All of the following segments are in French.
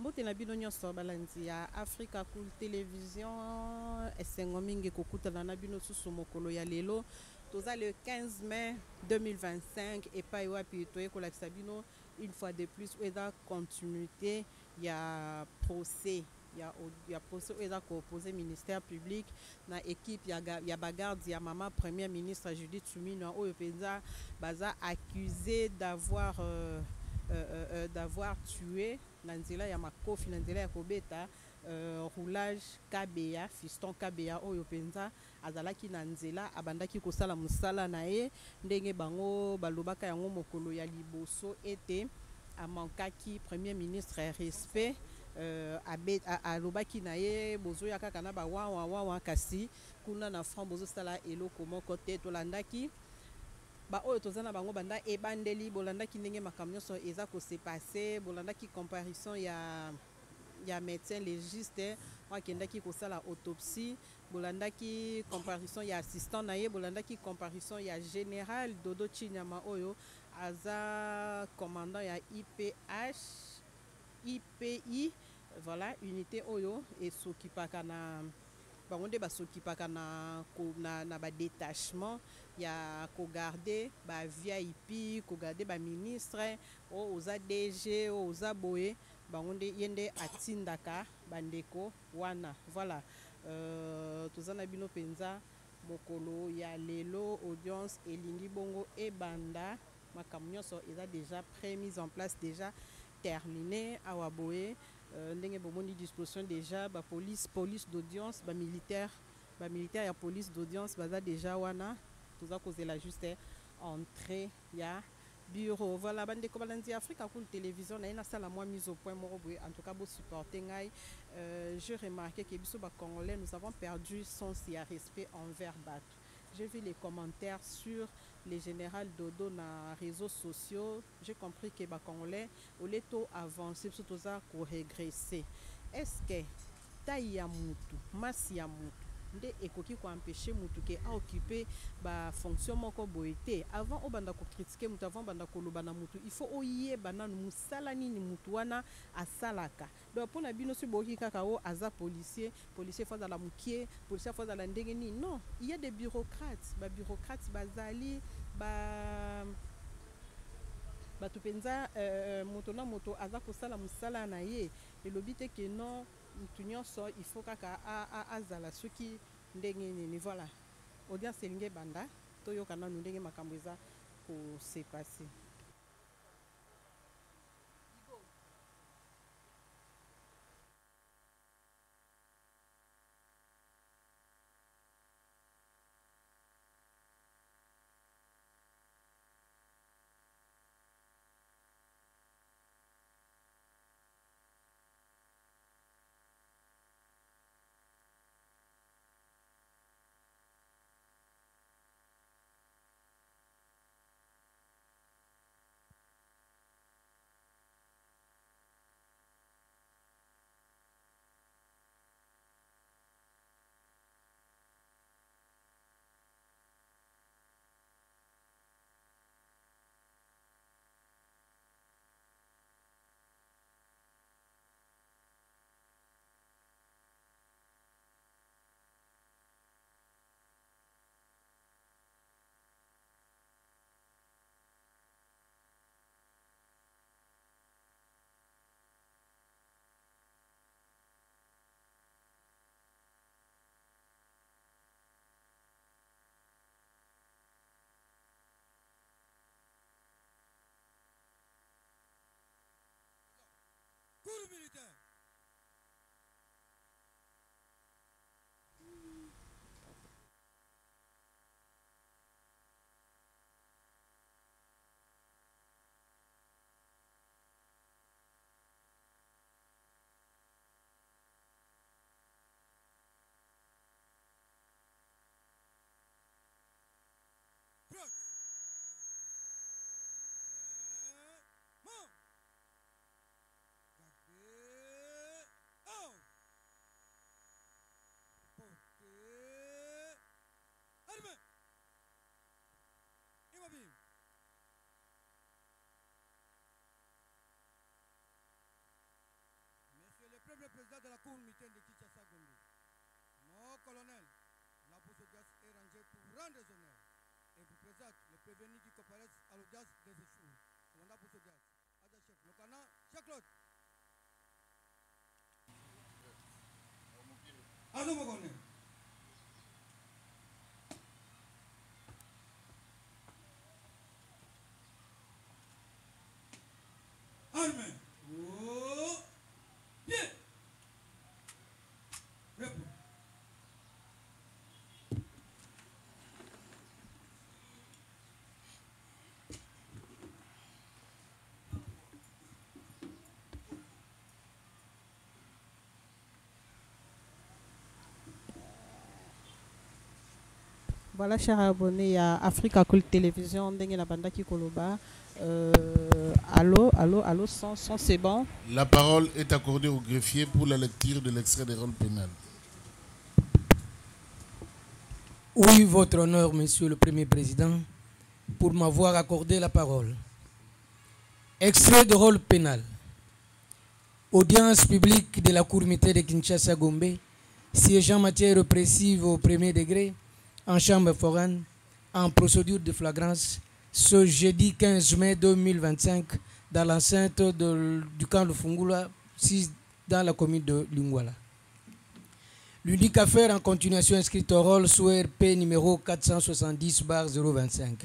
Mbote na bino nyonso balanzi ya Africa Cool Télévision esengo mingi kokutana na bino susu mokolo ya lelo toza le 15 mai 2025 epai wapi toye kolakisa bino une fois de plus eza continuité ya procès ya procès oyo eza koopose ministère public na équipe ya bagarde ya mama premier ministre Judith Suminwa oyo mpenza baza accusé d'avoir tué na nzela ya makofi na nzela ya kobeta roulage Kabeya fiston Kabeya oyo mpenza azalaki na nzela abandaki kosala mosala na ye ndenge bango balobaka yango mokolo ya liboso ete amankaki premier ministre respect alobaki na ye bozoya kaka na bawawa kasi kuna na franc bozosala eloko moko te tolandaki ba oyo toza na bango banda ebandeli bolandaki ndenge makambo nyonso eza kose passe bolandaki comparaison ya médecin légiste akendaki kosala autopsie bolandaki comparaison ya assistant na ye bolandaki comparaison ya général Dodo Chinyama oyo aza commandant ya IPI voilà unité oyo esokipaka na bango nde basokipaka na badétachement ya kogarde ba VIP kogarde ba ministre oyo oza DG oyo oza boye bango nde ye nde atindaka bandeko wana voilà toza na bino mpenza mokolo ya lelo audience elingi bongo ebanda makambo nyonso eza déjà mise en place déjà terminé awa boye ndenge bomoni disposition déjà police d'audience militaire ya police d'audience baza déjà wana toza kozela juste entrée ya bureau voilà bandeko balanzi Africa Cool Télévision na nasala moi mise au point moko boye en tout cas bo supporter ngai je remarquais que biso ba congolais nous avons perdu sens ya respect envers bato. J'ai vu les commentaires sur les générales Dodo na réseaux sociaux. J'ai compris que les Congolais, au lieu d'avancer, surtout ça, qu'on régresser. Est-ce que taille ya mutu, masse ya mutu, nde ekoki ko empêcher mutu ke a occuper ba fonction moko boité avant obanda ko critiquer mutu avant banda ko lobana mutu il faut oyeba nanu musala nini mutu wana asalaka donc pour na bino si boki kaka o aza policier faut la mukie policier faut la ndenge ni non il y a des bureaucrates bazali batu penza moto na moto aza kosala musala na ye elobi te ke non mutu nyonso il faut kaka azala soki ndenge nini voilà audience elingi banda toyoka nanu ndenge makambo eza kose passe. président de la Cour mitaine de Kinshasa Gombe. Mon colonel, la audience est rangée pour rendre des honneurs et vous présente les prévenus qui comparaissent à l'audience des échoués. Commandant pour audience, adjudant chef, le commandant, Jacques-Claude. Allô, mon colonel. Armée. Oh. Bien. Réponds. Voilà, chers abonnés à Africa Cool Télévision, ndenge na bandaki koloba. Allô, son c'est bon. La parole est accordée au greffier pour la lecture de l'extrait des rôles pénal. Oui, votre honneur, monsieur le Premier Président, pour m'avoir accordé la parole. Extrait de rôle pénal. Audience publique de la Cour mitaine de Kinshasa Gombe, siégeant en matière répressive au premier degré, en chambre foraine, en procédure de flagrance, ce jeudi 15 mai 2025, dans l'enceinte du camp de Fungula, 6 dans la commune de Lingwala. L'unique affaire en continuation inscrite au rôle sous RP numéro 470-025,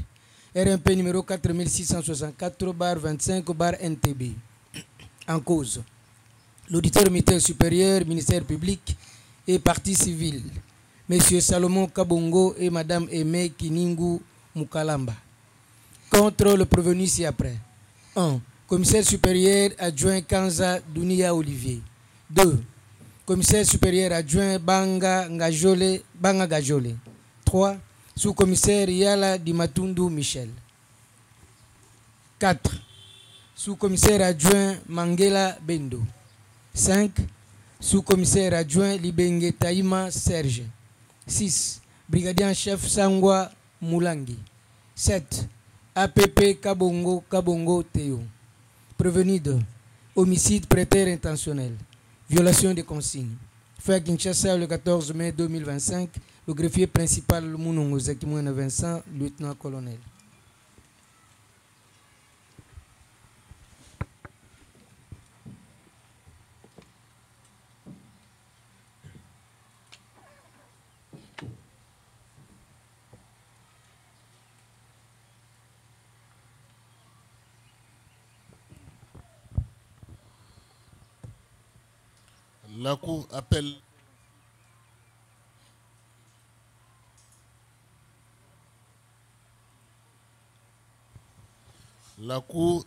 RMP numéro 4664-25-NTB. En cause, l'auditeur militaire supérieur, ministère public et partie civile, M. Salomon Kabongo et Mme Aimé Kiningu Mukalamba. Contre le prévenu ci-après. 1. Commissaire supérieur adjoint Kanza Dunia Olivier. 2. Commissaire supérieur adjoint Banga Gajole. 3. Sous-commissaire Yala Dimatundu Michel. 4. Sous-commissaire adjoint Mangela Bendo. 5. Sous-commissaire adjoint Libenge Taïma Serge. 6. Brigadier en chef Sangwa Moulangi. 7. APP Kabongo Théo. Prévenu de homicide prétère intentionnel, violation des consignes. Fait à Kinshasa le 14 mai 2025, le greffier principal Mounongo Zekimouna Vincent, lieutenant-colonel. La Cour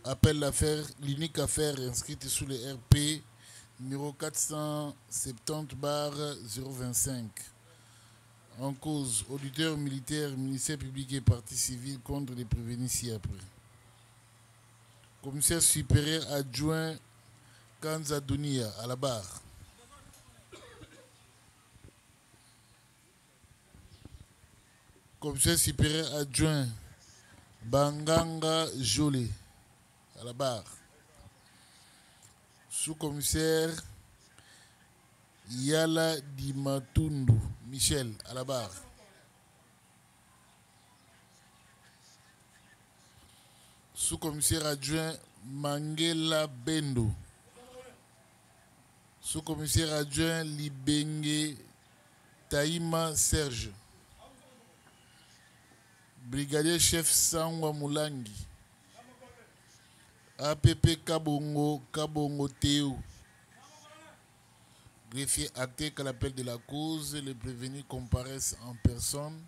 appelle l'affaire, l'unique affaire inscrite sous le RP numéro 470-025. En cause, auditeur militaire, ministère public et partie civile contre les prévenus ci-après. Commissaire supérieur adjoint Kanza Dunia à la barre. Commissaire supérieur adjoint Banganga Jolé à la barre. Sous-commissaire Yala Dimatundu Michel à la barre. Sous-commissaire adjoint Mangela Bendo. Sous-commissaire adjoint Libenge Taïma Serge. Brigadier chef Sangwa Moulangi. APP Kabongo Théo. Greffier acté qu'à l'appel de la cause, les prévenus comparaissent en personne,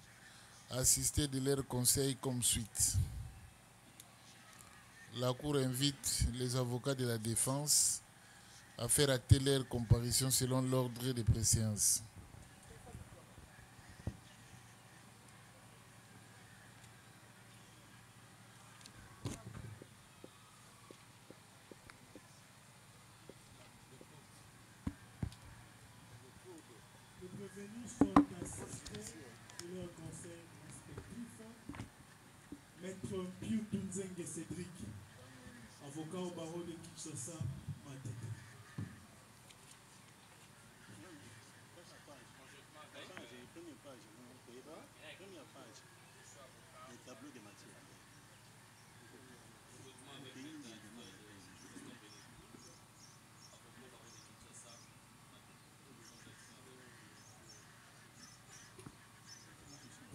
assistés de leur conseil comme suite. La Cour invite les avocats de la défense à faire acter leur comparution selon l'ordre de préséance. Les prévenus sont assistés de leur conseil respectif. Maître Piu Dunzenge Cédric, avocat au barreau de Kinshasa, Matete.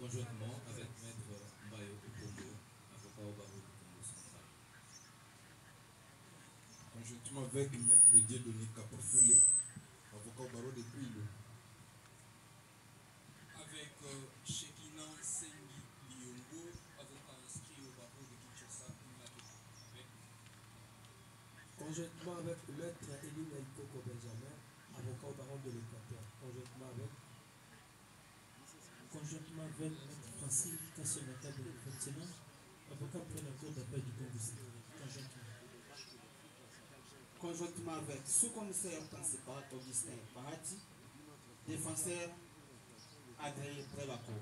conjointement avec Maître Mbayo Okondo, avocat au barreau du Congo central. Conjointement avec Maître Dieudonné Kapofoulé, avocat au barreau de Kouilou. Avec Shekina Sengi Liongo, avocat inscrit au barreau de Kinshasa. Conjointement avec Maître Eline Aikoko Benjamin, avocat au barreau de l'Équateur. Conjointement avec Maître Francine Kassonata de Fatima, avocat pour la Cour d'appel du Congo central. Conjointement avec sous-commissaire principal Augustin Parati, défenseur agréé près la Cour.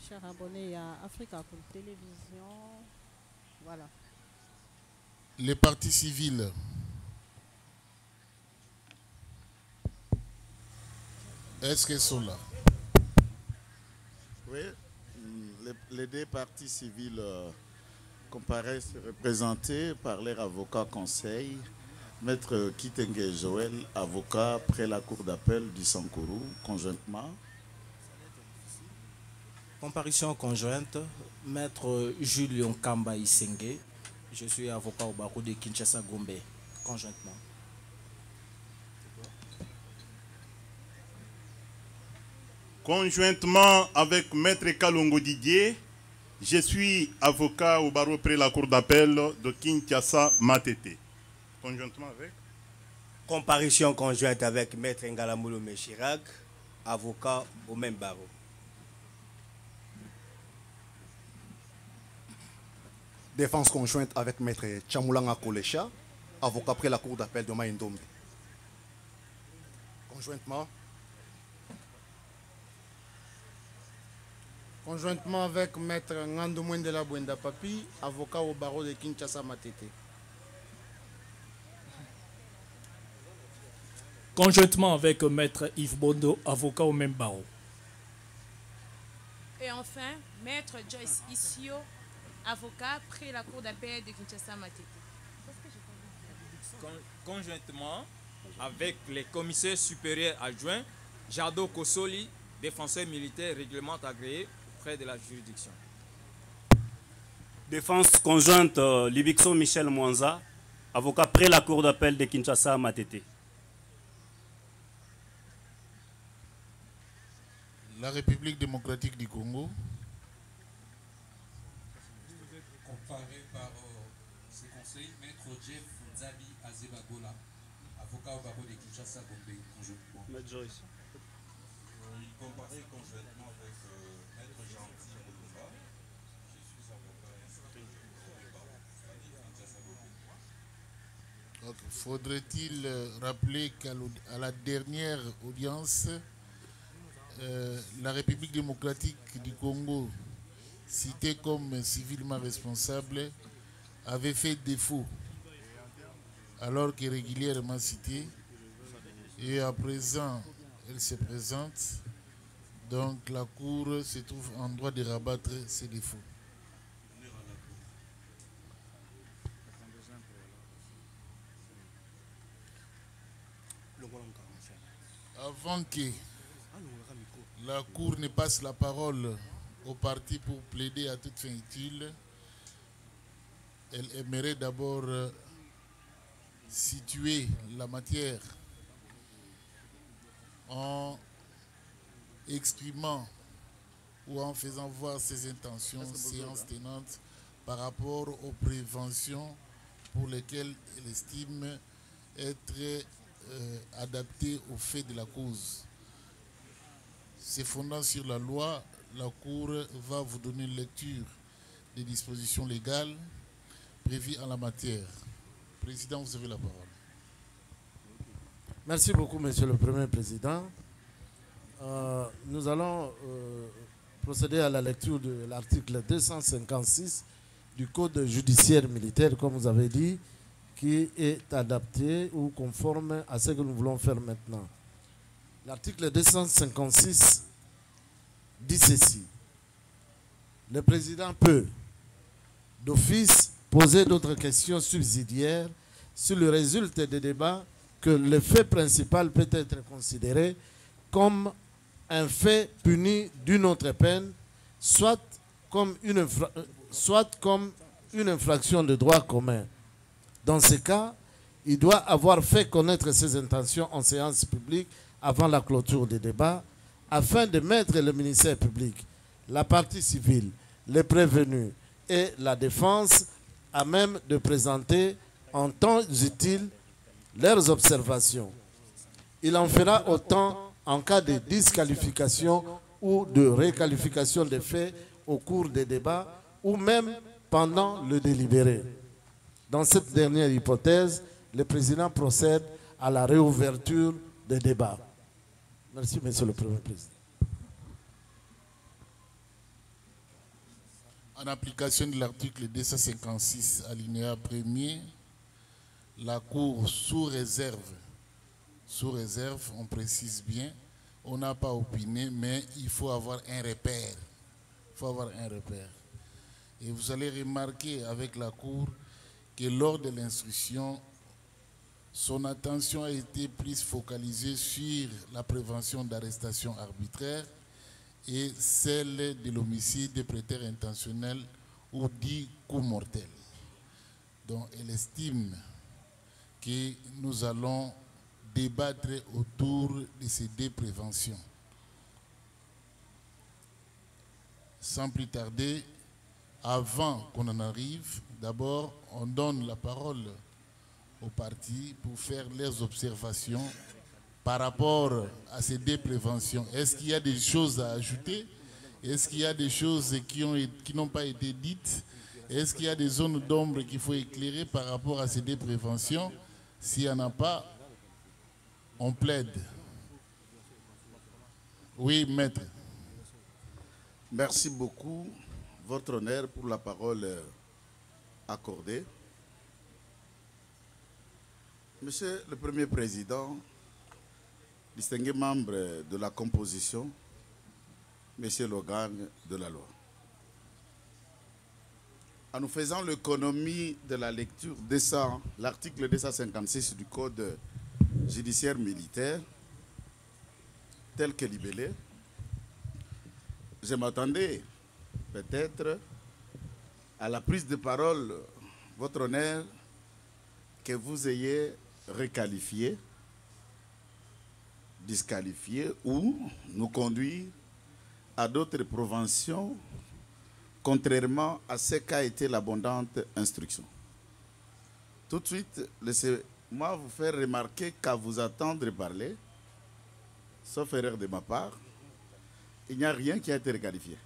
Chers abonnés à Africa Cool Télévision, voilà. Les partis civils. Est-ce qu'elles sont là? Oui, les deux partis civils comparaissent représentés par leur avocat conseil, Maître Kitenge Joël, avocat près la cour d'appel du Sankourou, conjointement. Comparution conjointe, Maître Julien Kamba Isenge, je suis avocat au barreau de Kinshasa Gombe, conjointement. Conjointement avec Maître Kalongo Didier, je suis avocat au barreau près la cour d'appel de Kinshasa Matete. Conjointement avec Comparution conjointe avec Maître Ngalamoulou Chirac, avocat au même barreau. Défense conjointe avec Maître Chamulanga Kolecha, avocat près la cour d'appel de Maïndombe. Conjointement. Conjointement avec Maître Ngandou Mwendela Bwenda Papi, avocat au barreau de Kinshasa Matete. Conjointement avec Maître Yves Bondo, avocat au même barreau. Et enfin, Maître Joyce Issio, avocat près la cour d'appel de Kinshasa Matete. Conjointement avec les commissaires supérieurs adjoints, Jado Kosoli, défenseur militaire règlement agréé près de la juridiction. Défense conjointe Libixon Michel Mwanza, avocat près la cour d'appel de Kinshasa Matete. La République démocratique du Congo. Comparé par ce conseil, Maître Jeff Nzabi Azebagola, avocat au barreau de Kinshasa Gombe, conjointement. Maître Joyce. Il comparait conjointement avec Maître Gentil Moulumba. Je suis avocat inscrit au barreau de Kinshasa Gombe. Faudrait-il rappeler qu'à la dernière audience, la République démocratique du Congo, citée comme civilement responsable, avait fait défaut alors qu'elle est régulièrement citée, et à présent elle se présente, donc la Cour se trouve en droit de rabattre ses défauts. Avant que la Cour ne passe la parole aux partis pour plaider à toute fin utile, elle aimerait d'abord situer la matière en exprimant ou en faisant voir ses intentions séance tenante par rapport aux préventions pour lesquelles elle estime être adaptées au fait de la cause. Se fondant sur la loi, la Cour va vous donner une lecture des dispositions légales prévues en la matière. Président, vous avez la parole. Merci beaucoup, Monsieur le Premier Président. Nous allons procéder à la lecture de l'article 256 du Code judiciaire militaire, comme vous avez dit, qui est adapté ou conforme à ce que nous voulons faire maintenant. L'article 256 dit ceci. Le président peut, d'office, poser d'autres questions subsidiaires sur le résultat des débats que le fait principal peut être considéré comme un fait puni d'une autre peine, soit comme une infraction de droit commun. Dans ce cas, il doit avoir fait connaître ses intentions en séance publique avant la clôture des débats, afin de mettre le ministère public, la partie civile, les prévenus et la défense à même de présenter en temps utile leurs observations. Il en fera autant en cas de disqualification ou de réqualification des faits au cours des débats ou même pendant le délibéré. Dans cette dernière hypothèse, le président procède à la réouverture des débats. Merci, Monsieur le Premier Président. En application de l'article 256, alinéa 1er, la Cour sous réserve, on précise bien, on n'a pas opiné, mais il faut avoir un repère. Et vous allez remarquer avec la Cour que lors de l'instruction, son attention a été plus focalisée sur la prévention d'arrestation arbitraire et celle de l'homicide de prétexte intentionnel ou dit coup mortel. Donc elle estime que nous allons débattre autour de ces deux préventions. Sans plus tarder, avant qu'on en arrive, d'abord on donne la parole aux partis pour faire leurs observations par rapport à ces deux préventions. Est-ce qu'il y a des choses à ajouter? Est-ce qu'il y a des choses qui n'ont pas été dites? Est-ce qu'il y a des zones d'ombre qu'il faut éclairer par rapport à ces deux préventions? S'il n'y en a pas, on plaide. Oui, maître. Merci beaucoup, Votre Honneur, pour la parole accordée. Monsieur le Premier Président, distingués membres de la composition, Monsieur l'organe de la loi. En nous faisant l'économie de la lecture de l'article 256 du Code judiciaire militaire, tel que libellé, je m'attendais peut-être à la prise de parole, Votre Honneur, que vous ayez requalifié, disqualifié ou nous conduire à d'autres préventions, contrairement à ce qu'a été l'abondante instruction. Tout de suite, laissez-moi vous faire remarquer qu'à vous attendre parler, sauf erreur de ma part, il n'y a rien qui a été requalifié.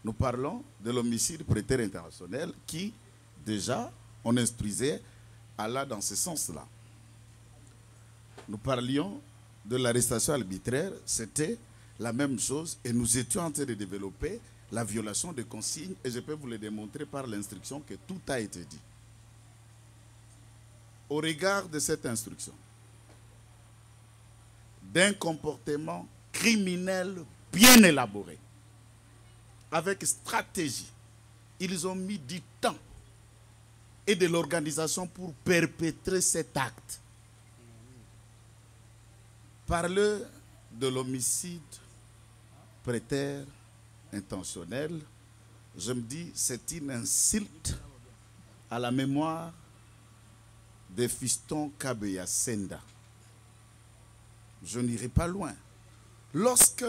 Nous parlons de l'homicide prétexte intentionnel qui, déjà, on instruisait Allah dans ce sens-là. Nous parlions de l'arrestation arbitraire, c'était la même chose et nous étions en train de développer la violation des consignes et je peux vous le démontrer par l'instruction que tout a été dit. Au regard de cette instruction, d'un comportement criminel bien élaboré, avec stratégie, ils ont mis du temps et de l'organisation pour perpétrer cet acte. Parler de l'homicide prétexte intentionnel, je me dis c'est une insulte à la mémoire des fistons Kabeya Senda. Je n'irai pas loin. Lorsque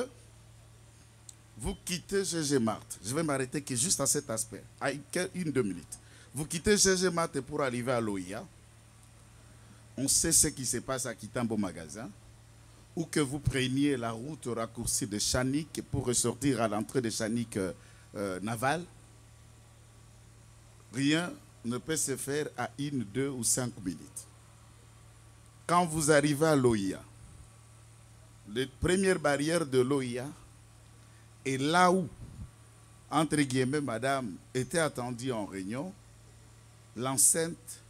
vous quittez GG Marthe, je vais m'arrêter que juste à cet aspect, à 1-2 minutes. Vous quittez GG Marthe pour arriver à l'OIA, on sait ce qui se passe à Kitambo Magasin, ou que vous preniez la route raccourcie de Chanik pour ressortir à l'entrée de Chanik navale, rien ne peut se faire à 1, 2 ou 5 minutes. Quand vous arrivez à l'OIA, les premières barrières de l'OIA est là où, entre guillemets, madame était attendue en réunion, l'enceinte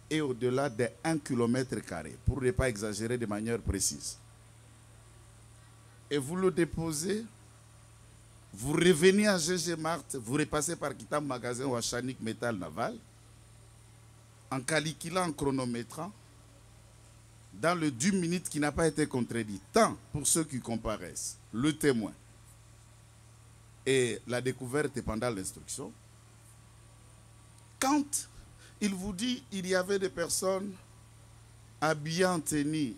est au-delà de 1 km², pour ne pas exagérer de manière précise. Et vous le déposez, vous revenez à GG Marthe, vous repassez par Kitam Magasin ou à Chanik Metal Naval, en calculant, en chronométrant, dans le 10 minutes qui n'a pas été contredit, tant pour ceux qui comparaissent, le témoin et la découverte pendant l'instruction, quand il vous dit qu'il y avait des personnes habillées en tenue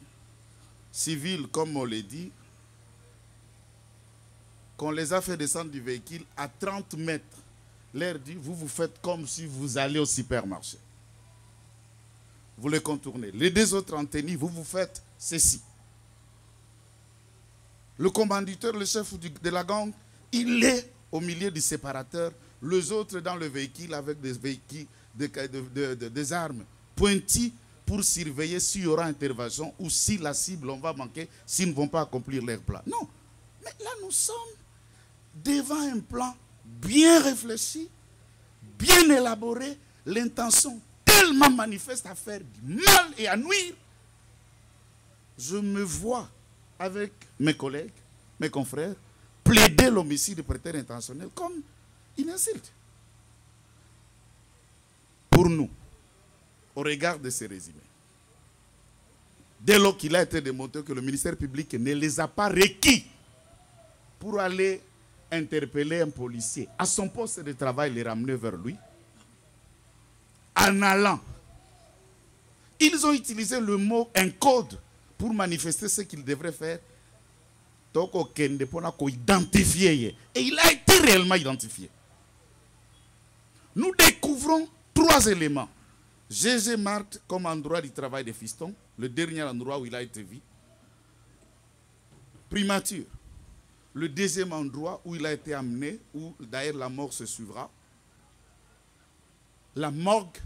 civile, comme on l'a dit, qu'on les a fait descendre du véhicule à 30 mètres, l'air dit, vous faites comme si vous allez au supermarché. Vous les contournez. Les deux autres en tenue, vous faites ceci. Le commanditeur, le chef de la gang, il est au milieu du séparateur. Les autres dans le véhicule avec des armes pointues pour surveiller s'il y aura intervention ou si la cible, on va manquer, s'ils ne vont pas accomplir leur plan. Non. Mais là, nous sommes devant un plan bien réfléchi, bien élaboré, l'intention tellement manifeste à faire du mal et à nuire. Je me vois avec mes collègues, mes confrères, plaider l'homicide préteur intentionnel comme une insulte. Pour nous, au regard de ces résumés, dès lors qu'il a été démontré que le ministère public ne les a pas requis pour aller interpeller un policier à son poste de travail, les ramener vers lui, en allant, ils ont utilisé le mot un code pour manifester ce qu'ils devraient faire. Et il a été réellement identifié. Nous découvrons 3 éléments. GG Marthe comme endroit du travail des fistons, le dernier endroit où il a été vu. Primature, le deuxième endroit où il a été amené, où d'ailleurs la mort se suivra. La morgue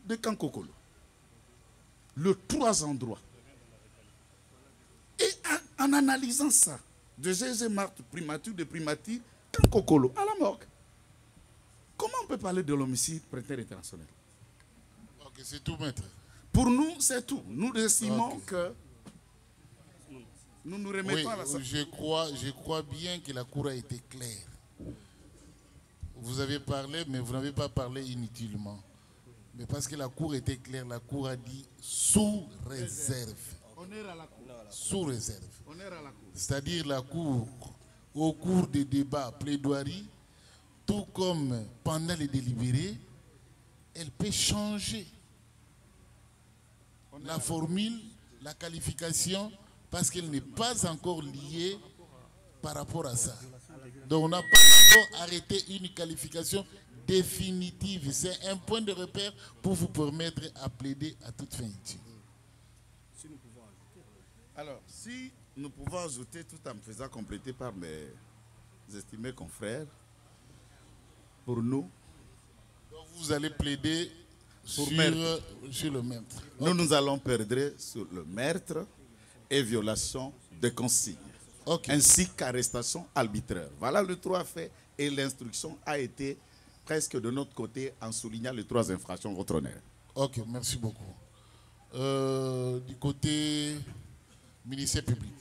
de Kankokolo. Le 3 endroits. Et en analysant ça, de GG Marthe, primature de primature, Kankokolo, à la morgue. Comment on peut parler de l'homicide préteur international? Ok, c'est tout, maître. Pour nous, c'est tout. Nous estimons que nous nous remettons à la sortie. Je crois bien que la cour a été claire. Vous avez parlé, mais vous n'avez pas parlé inutilement. Mais parce que la cour était claire, la cour a dit sous réserve. Honneur à la cour. Sous réserve. Honneur à la cour. C'est-à-dire la cour, au cours des débats, plaidoiries, tout comme pendant les délibérés, elle peut changer la formule, la qualification, parce qu'elle n'est pas encore liée par rapport à ça. Donc on n'a pas encore arrêté une qualification définitive. C'est un point de repère pour vous permettre à plaider à toute fin utile. Alors, si nous pouvons ajouter, tout en me faisant compléter par mes estimés confrères, pour nous, donc vous allez plaider sur le meurtre. Nous allons perdre sur le meurtre et violation de consignes, ainsi qu'arrestation arbitraire. Voilà le 3 faits et l'instruction a été presque de notre côté en soulignant les 3 infractions, votre honneur. Ok, merci beaucoup. Du côté ministère public.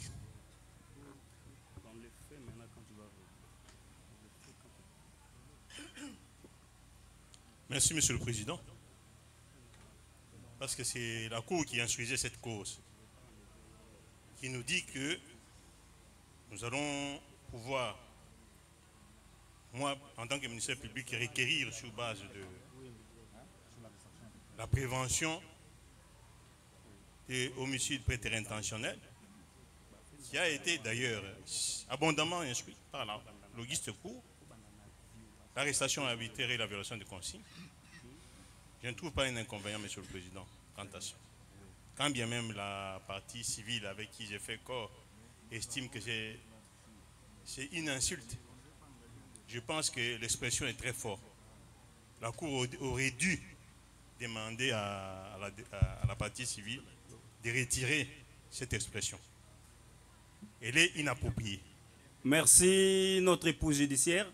Merci, Monsieur le Président. Parce que c'est la Cour qui instruisait cette cause, qui nous dit que nous allons pouvoir, moi, en tant que ministère public, requérir sur base de la prévention et homicide préteur intentionnel, qui a été d'ailleurs abondamment instruit par la logiste cour, l'arrestation arbitraire et la violation de consignes. Je ne trouve pas un inconvénient, Monsieur le Président, quant à ça. Quand bien même la partie civile avec qui j'ai fait corps estime que c'est une insulte je pense que l'expression est très forte. La Cour aurait dû demander à la partie civile de retirer cette expression. Elle est inappropriée. Merci, notre épouse judiciaire.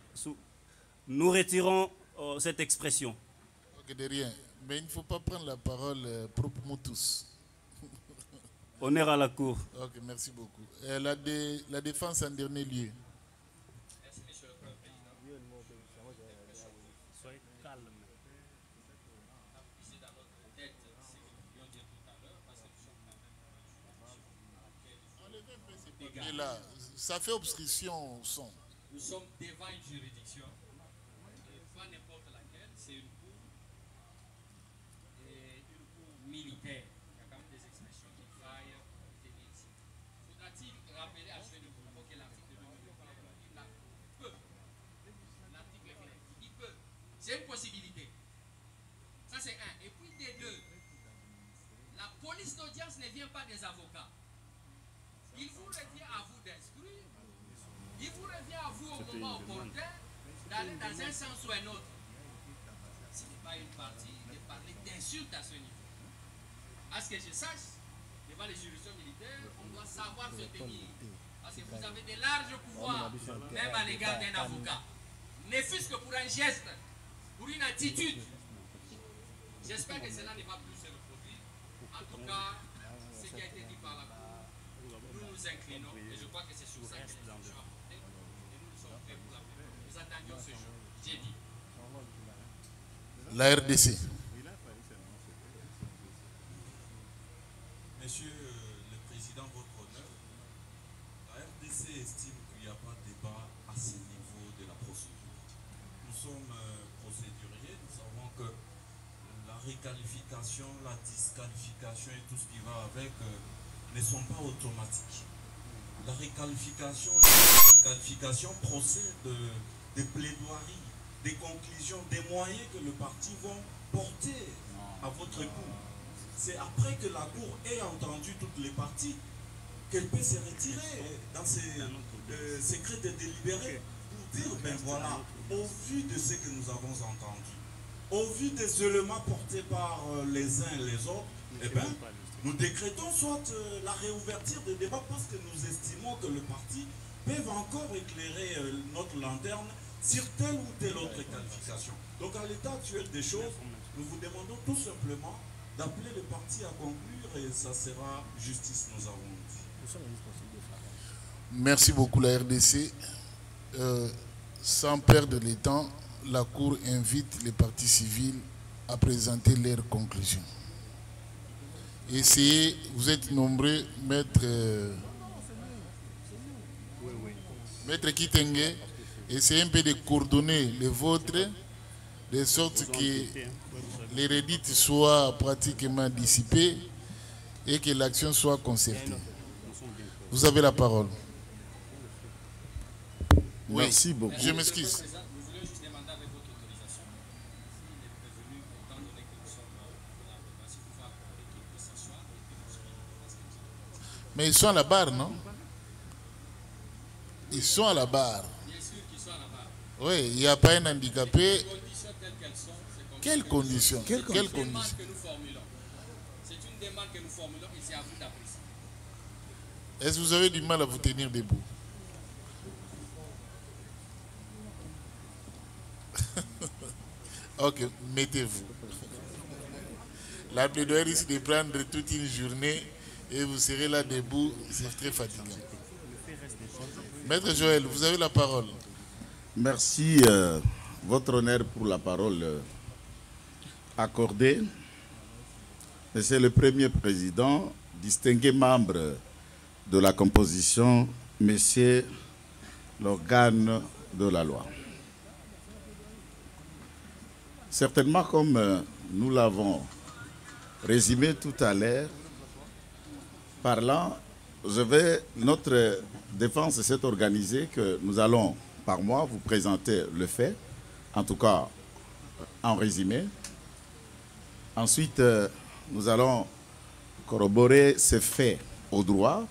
Nous retirons cette expression. Ok, de rien. Mais il ne faut pas prendre la parole proprement tous. Honneur à la Cour. Ok, merci beaucoup. La défense en dernier lieu. Merci, monsieur le président. Soyez calme. Puiser dans notre tête ce que nous voulions dire tout à l'heure, parce que nous sommes quand même. Enlevez un peu ces papiers-là. Ça fait obstruction au son. Nous sommes devant une juridiction, pas n'importe laquelle, c'est une cour militaire. Il y a quand même des expressions qu'il faille tenir ici. Faudra-t-il rappeler à ce de propos que l'article 2 peut. L'article est clair. Il peut. C'est une possibilité. Ça c'est un. Et puis des deux, la police d'audience ne vient pas des avocats. Il vous revient à vous d'instruire. Il vous revient à vous au moment opportun d'aller dans un sens ou un autre. Ce n'est pas une partie de parler d'insultes à ce niveau. À ce que je sache, devant les juridictions militaires, on doit savoir se tenir. Parce que vous avez de larges pouvoirs, même à l'égard d'un avocat. Ne fût-ce que pour un geste, pour une attitude. J'espère que cela ne va plus se reproduire. En tout cas, ce qui a été dit par la Cour, nous nous inclinons. Et je crois que c'est sur ça que les gens ont apporté. Et nous sommes prêts pour la paix. Nous attendions ce jour. J'ai dit. La RDC. Monsieur le Président, votre honneur, la RDC estime qu'il n'y a pas de débat à ce niveau de la procédure. Nous sommes procéduriers, nous savons que la réqualification, la disqualification et tout ce qui va avec ne sont pas automatiques. La réqualification procède des plaidoiries, des conclusions, des moyens que le parti va porter à votre cour. C'est après que la Cour ait entendu toutes les parties qu'elle peut se retirer dans ses secrets de délibérés pour dire, ben voilà, au vu de ce que nous avons entendu, au vu des éléments portés par les uns et les autres, eh bien, nous décrétons soit la réouverture des débats parce que nous estimons que le parti peut encore éclairer notre lanterne sur telle ou telle autre qualification. Donc à l'état actuel des choses, nous vous demandons tout simplement d'appeler le parti à conclure et ça sera justice, nous avons dit. Merci beaucoup la RDC. Sans perdre le temps, la Cour invite les partis civils à présenter leurs conclusions. Essayez, vous êtes nombreux, Maître Kitenge, essayez un peu de coordonner les vôtres, de sorte que les rédits soient pratiquement dissipés et que l'action soit concertée. Vous avez la parole. Merci beaucoup. Je m'excuse. Nous voulons juste demander avec votre autorisation, s'il est prévenu, étant donné que nous sommes dans la démocratie, il faut accorder qu'il puisse s'asseoir et que nous soyons. Mais ils sont à la barre, non? Ils sont à la barre. Bien sûr qu'ils sont à la barre. Oui, il n'y a pas un handicapé. Les conditions telles qu'elles sont, c'est comme Quelles conditions? C'est une Quelles demande conditions? que nous formulons. C'est une demande que nous formulons et c'est à vous d'apprécier. Est-ce que vous avez du mal à vous tenir debout? Ok, mettez-vous. La plaidoirie risque de prendre toute une journée et vous serez là debout, c'est très fatigant. Maître Joël, vous avez la parole. Merci, votre honneur, pour la parole accordée. Monsieur le Premier Président, distingués membres de la composition, Monsieur l'organe de la loi. Certainement, comme nous l'avons résumé tout à l'heure, notre défense s'est organisée que nous allons, par mois, vous présenter le fait, en tout cas en résumé. Ensuite, nous allons corroborer ces faits au droit.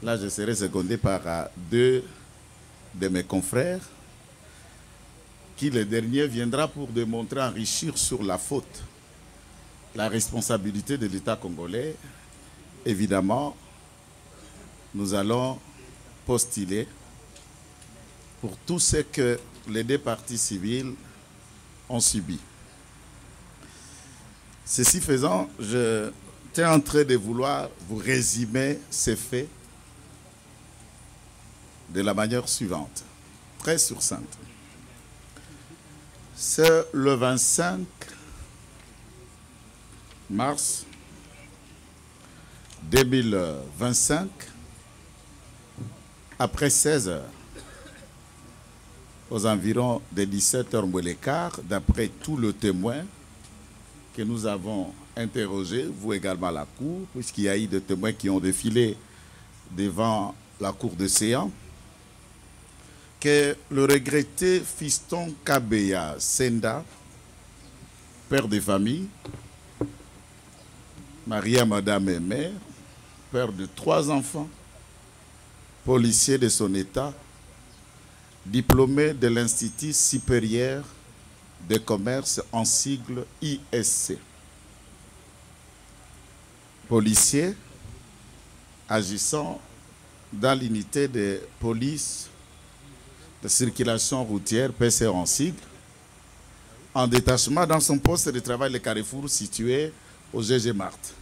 Là, je serai secondé par deux de mes confrères. qui le dernier viendra pour démontrer, enrichir sur la faute, la responsabilité de l'État congolais. Évidemment, nous allons postuler pour tout ce que les deux parties civiles ont subi. Ceci faisant, je suis en train de vouloir vous résumer ces faits de la manière suivante, très succincte. C'est le 25 mars 2025, après 16 heures, aux environs de 17h moins le quart, d'après tout le témoin que nous avons interrogé, vous également à la cour, puisqu'il y a eu des témoins qui ont défilé devant la cour de séance, que le regretté fiston Kabeya Senda, père de famille, Maria, madame et mère, père de 3 enfants, policier de son état, diplômé de l'Institut supérieur de commerce en sigle ISC. Policier agissant dans l'unité de police de circulation routière, PC en sigle, en détachement dans son poste de travail, le Carrefour situé au GG Marthe.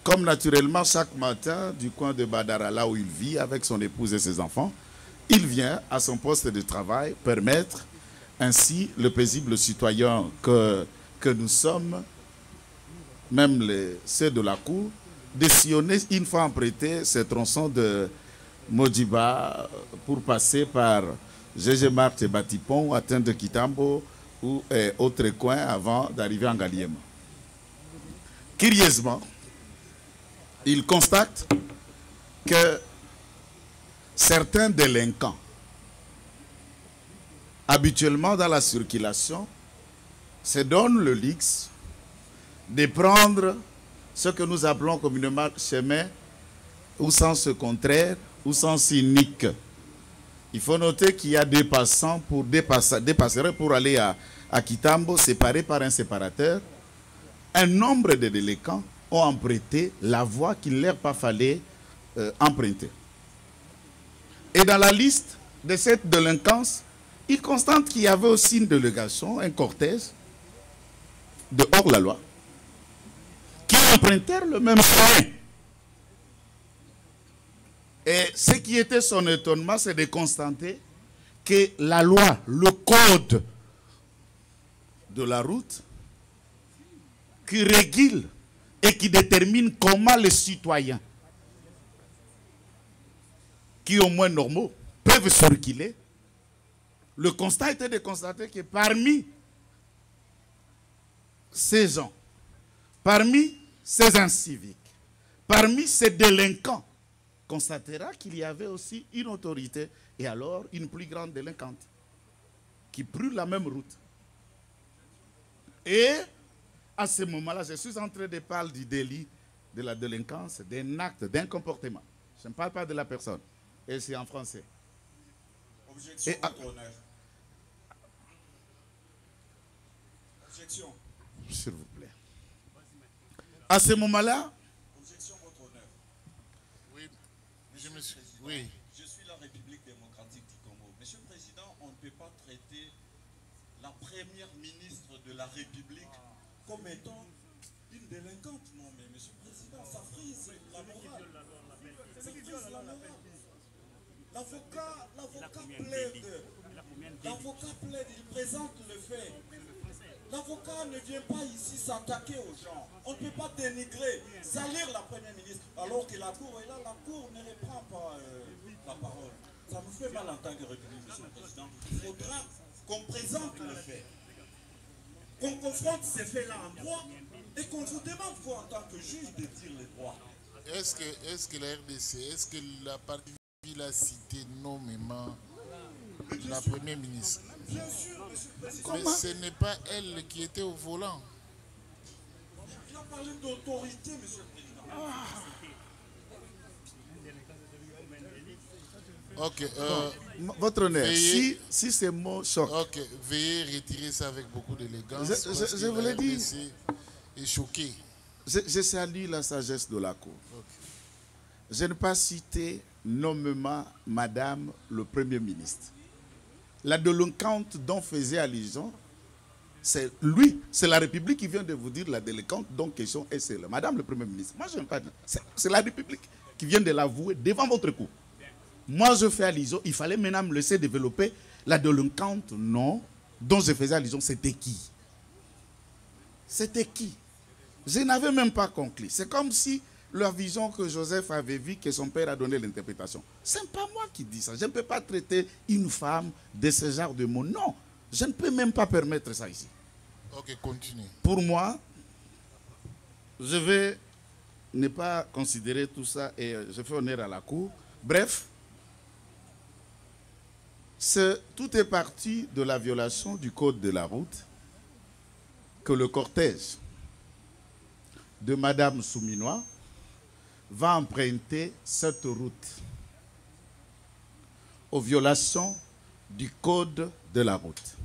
Comme naturellement, chaque matin, du coin de Badara, là où il vit, avec son épouse et ses enfants, il vient à son poste de travail permettre ainsi le paisible citoyen que nous sommes, même ceux de la cour, de sillonner une fois emprunté ce tronçon de Modiba pour passer par GG Marthe et Batipon, atteindre Kitambo ou autres coins avant d'arriver en Galiem. Curieusement, il constate que certains délinquants, habituellement dans la circulation, se donnent le luxe de prendre ce que nous appelons communément chemin ou sens contraire ou sens unique. Il faut noter qu'il y a des passants pour des passerelles pour aller à Kitambo, séparés par un séparateur. Un nombre de délinquants ont emprunté la voie qu'il ne leur pas fallait emprunter. Et dans la liste de cette délinquance, il constate qu'il y avait aussi une délégation, un cortège de hors-la-loi, qui empruntèrent le même chemin. Et ce qui était son étonnement, c'est de constater que la loi, le code de la route, qui régule et qui détermine comment les citoyens, qui au moins normaux, peuvent circuler, le constat était de constater que parmi ces gens, parmi ces inciviques, parmi ces délinquants, constatera qu'il y avait aussi une autorité et alors une plus grande délinquante qui brûle la même route. Et à ce moment-là, je suis en train de parler du délit, de la délinquance, d'un acte, d'un comportement. Je ne parle pas de la personne. Et c'est en français. Objection, votre honneur. Objection. S'il vous plaît. À ce moment-là, objection, votre honneur. Oui, Monsieur le Président, oui. Je suis la République démocratique du Congo. Monsieur le Président, on ne peut pas traiter la première ministre de la République comme étant une délinquante. Non, mais Monsieur le Président, ça frise la morale. Ça frise la morale. L'avocat plaide. L'avocat plaide, il présente le fait. L'avocat ne vient pas ici s'attaquer aux gens. On ne peut pas dénigrer, salir la première ministre, alors que la Cour est là. La Cour ne reprend pas la parole. Ça nous fait mal en tant que République, Monsieur le Président. Il faudra qu'on présente le fait, qu'on confronte ces faits-là en droit et qu'on vous demande, vous, en tant que juge, de dire les droits. Est-ce que la RDC, est-ce que la partie a cité nommément la première ministre? Bien sûr, Monsieur le Président. Mais ce n'est pas elle qui était au volant. Il a parlé d'autorité, Monsieur le Président. Ok. Votre honneur, Veuillez, si ces mots choquent. Ok, veuillez retirer ça avec beaucoup d'élégance. Je vous l'ai dit. Et choqué. Je salue la sagesse de la Cour. Je n'ai pas cité nommément Madame le Premier ministre. La délinquante dont faisait allusion, c'est lui, c'est la République qui vient de vous dire la délinquante dont question est celle. Madame le Premier ministre, moi je n'aime pas. C'est la République qui vient de l'avouer devant votre cour. Moi je fais allusion, il fallait maintenant me laisser développer la délinquante, non, dont je faisais allusion, c'était qui? C'était qui? Je n'avais même pas conclu. C'est comme si la vision que Joseph avait vue, que son père a donné l'interprétation. Ce n'est pas moi qui dis ça. Je ne peux pas traiter une femme de ce genre de mots. Non, je ne peux même pas permettre ça ici. Ok, continue. Pour moi, je vais ne pas considérer tout ça et je fais honneur à la Cour. Bref, tout est parti de la violation du code de la route que le cortège de Madame Souminois va emprunter cette route aux violations du code de la route.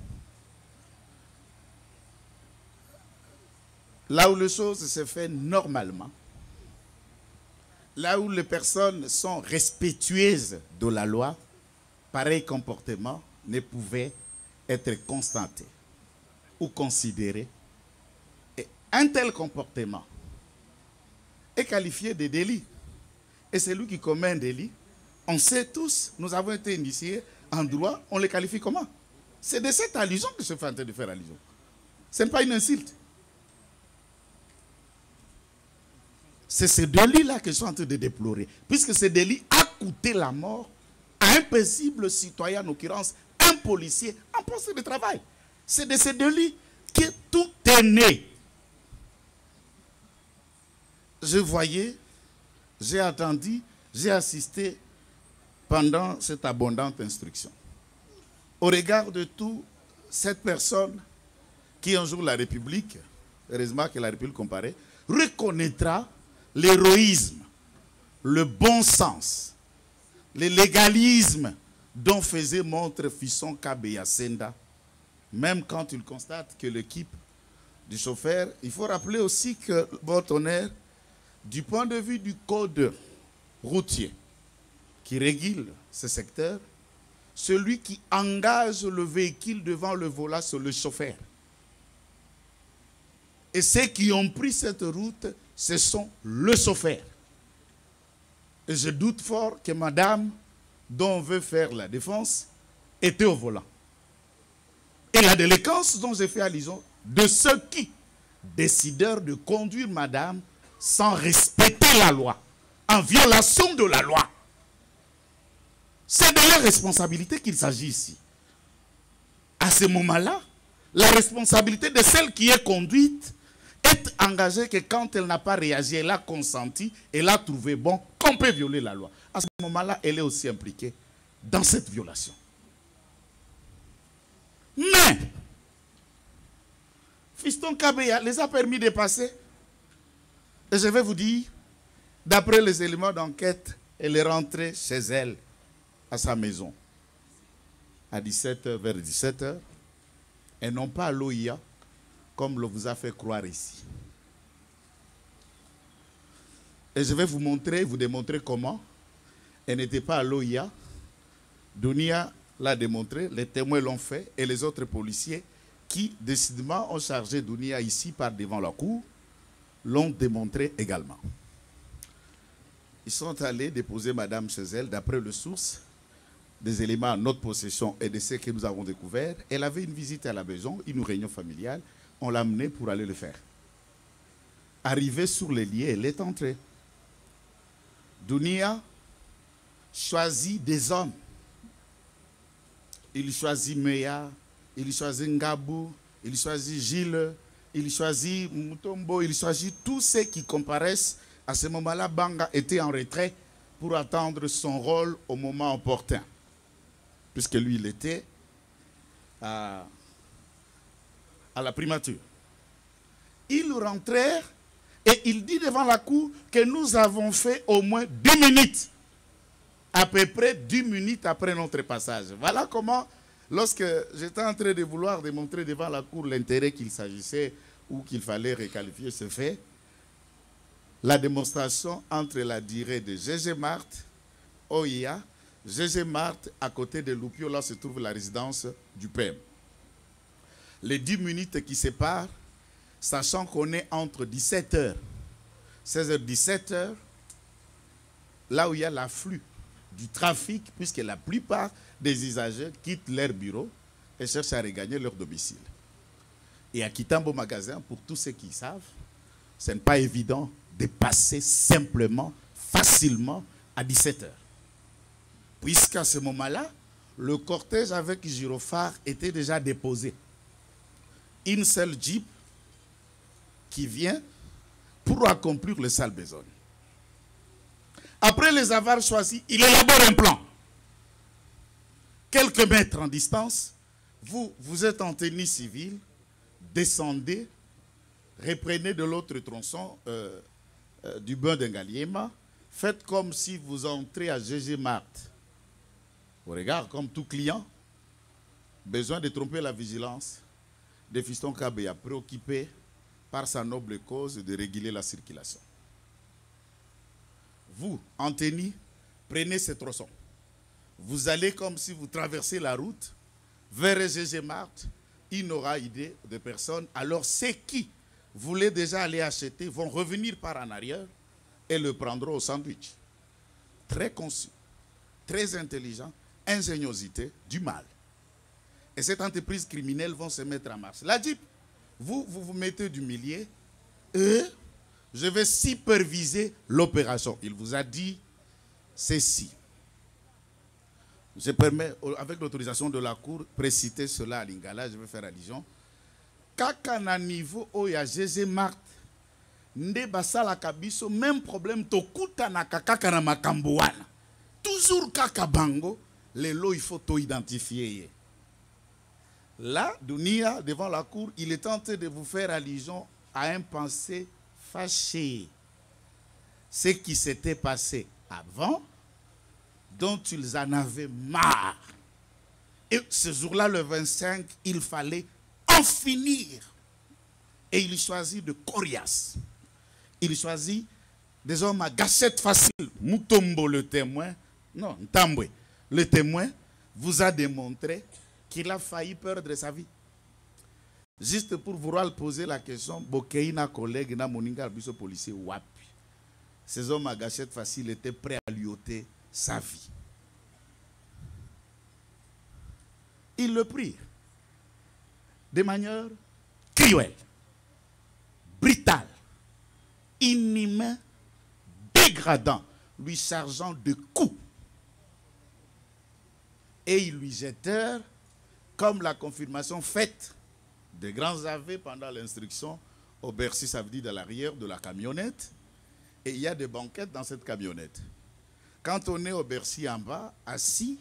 Là où les choses se font normalement, là où les personnes sont respectueuses de la loi, pareil comportement ne pouvait être constaté ou considéré. Et un tel comportement est qualifié de délit. Et celui qui commet un délit, on sait tous, nous avons été initiés en droit, on les qualifie comment? C'est de cette allusion que je suis en train de faire allusion. Ce n'est pas une insulte. C'est ce délit-là que je suis en train de déplorer. Puisque ce délit a coûté la mort à un paisible citoyen, en l'occurrence un policier en poste de travail. C'est de ce délit que tout est né. Je voyais, j'ai attendu, j'ai assisté pendant cette abondante instruction. Au regard de tout, cette personne qui un jour la République, heureusement que la République comparée, reconnaîtra l'héroïsme, le bon sens, le légalisme dont faisait montre Fisson Kabeya Senda, même quand il constate que l'équipe du chauffeur, il faut rappeler aussi que, votre honneur, du point de vue du code routier qui régule ce secteur, celui qui engage le véhicule devant le volant, c'est le chauffeur. Et ceux qui ont pris cette route, ce sont le chauffeur. Et je doute fort que madame, dont on veut faire la défense, était au volant. Et la délinquance dont j'ai fait allusion, de ceux qui, décidèrent de conduire madame sans respecter la loi, en violation de la loi. C'est de leur responsabilité qu'il s'agit ici. À ce moment-là, la responsabilité de celle qui est conduite est engagée que quand elle n'a pas réagi, elle a consenti, elle a trouvé bon qu'on peut violer la loi. À ce moment-là, elle est aussi impliquée dans cette violation. Mais, Fiston Kabeya les a permis de passer. Et je vais vous dire, d'après les éléments d'enquête, elle est rentrée chez elle, à sa maison, à 17h, vers 17h, et non pas à l'OIA, comme l'on vous a fait croire ici. Et je vais vous montrer, vous démontrer comment elle n'était pas à l'OIA. Dunia l'a démontré, les témoins l'ont fait, et les autres policiers qui, décidément, ont chargé Dunia ici par devant la cour, l'ont démontré également. Ils sont allés déposer madame chez elle, d'après le source, des éléments à notre possession et de ce que nous avons découvert. Elle avait une visite à la maison, une réunion familiale. On l'a amenée pour aller le faire. Arrivée sur les lieux, elle est entrée. Dunia choisit des hommes. Il choisit Meya, il choisit Ngabou, il choisit Gilles, il choisit Mutombo, il choisit tous ceux qui comparaissent. À ce moment-là, Banga était en retrait pour attendre son rôle au moment opportun. Puisque lui, il était à la primature. Ils rentrèrent et il dit devant la cour que nous avons fait au moins 2 minutes à peu près 10 minutes après notre passage. Voilà comment, lorsque j'étais en train de vouloir démontrer devant la cour l'intérêt qu'il s'agissait ou qu'il fallait requalifier ce fait, la démonstration entre la durée de GG Marthe, OIA, GG Marthe, à côté de Loupio, là se trouve la résidence du PEM. Les 10 minutes qui séparent, sachant qu'on est entre 17h, 16h, 17h, là où il y a l'afflux du trafic, puisque la plupart des usagers quittent leur bureau et cherchent à regagner leur domicile. Et à Kitambo Magasin, pour tous ceux qui savent, ce n'est pas évident de passer simplement, facilement, à 17h. Puisqu'à ce moment-là, le cortège avec gyrophare était déjà déposé. Une seule Jeep qui vient pour accomplir le sale besogne. Après les avoir choisis, il élabore un plan. Quelques mètres en distance, vous êtes en tenue civile, descendez, reprenez de l'autre tronçon du bain d'Engaliema, faites comme si vous entrez à GG Marthe. Au regard, comme tout client, besoin de tromper la vigilance de Fiston Kabea, préoccupé par sa noble cause de réguler la circulation. Vous, en tenue, prenez ce tronçon. Vous allez comme si vous traversez la route vers GG Marthe. Il n'aura idée de personne. Alors ceux qui voulaient déjà aller acheter vont revenir par en arrière et le prendront au sandwich. Très conçu, très intelligent, ingéniosité, du mal. Et cette entreprise criminelle vont se mettre en marche. La Jeep, vous mettez du millier et je vais superviser l'opération. Il vous a dit ceci. Je permets, avec l'autorisation de la Cour, préciter cela à Lingala, je vais faire allusion. Kaka na niveau où il y a GG Marthe, nde basala kabiso, même problème, tokuta na kaka na makamboana. Toujours kaka bango, les lots il faut to identifier. Là, Dunia, devant la Cour, il est tenté de vous faire allusion à un pensée fâché. Ce qui s'était passé avant, dont ils en avaient marre. Et ce jour-là, le 25, il fallait en finir. Et il choisit de coriace. Il choisit des hommes à gâchette facile. Mutombo, le témoin, non, Ntambwe, le témoin vous a démontré qu'il a failli perdre sa vie. Juste pour vouloir poser la question, Bokeina collègue, na moninga biso policier wapi. Ces hommes à gâchette facile étaient prêts à lui ôter sa vie. Ils le prirent de manière cruelle, brutale, inhumaine, dégradant, lui chargeant de coups. Et ils lui jetèrent, comme la confirmation faite de grands aveux pendant l'instruction, au Bercy, ça veut dire de l'arrière de la camionnette. Et il y a des banquettes dans cette camionnette. Quand on est au Bercy en bas, assis,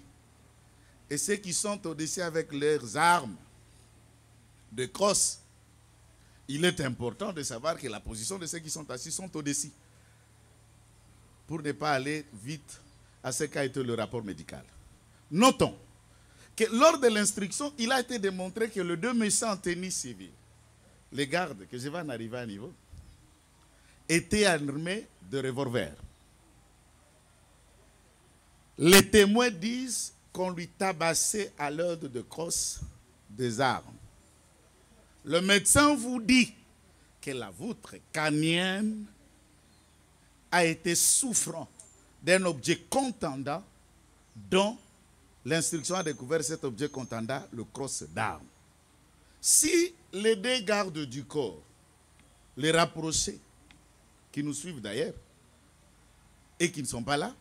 et ceux qui sont au-dessus avec leurs armes de crosse, il est important de savoir que la position de ceux qui sont assis sont au-dessus. Pour ne pas aller vite à ce qu'a été le rapport médical. Notons que lors de l'instruction, il a été démontré que les deux méchants en tenue civile, les gardes, que je vais en arriver à niveau, étaient armés de revolvers. Les témoins disent qu'on lui tabassait à l'ordre de crosse des armes. Le médecin vous dit que la vôtre canienne a été souffrant d'un objet contendant dont l'instruction a découvert cet objet contendant, le crosse d'armes. Si les deux gardes du corps, les rapprochés, qui nous suivent d'ailleurs, et qui ne sont pas là,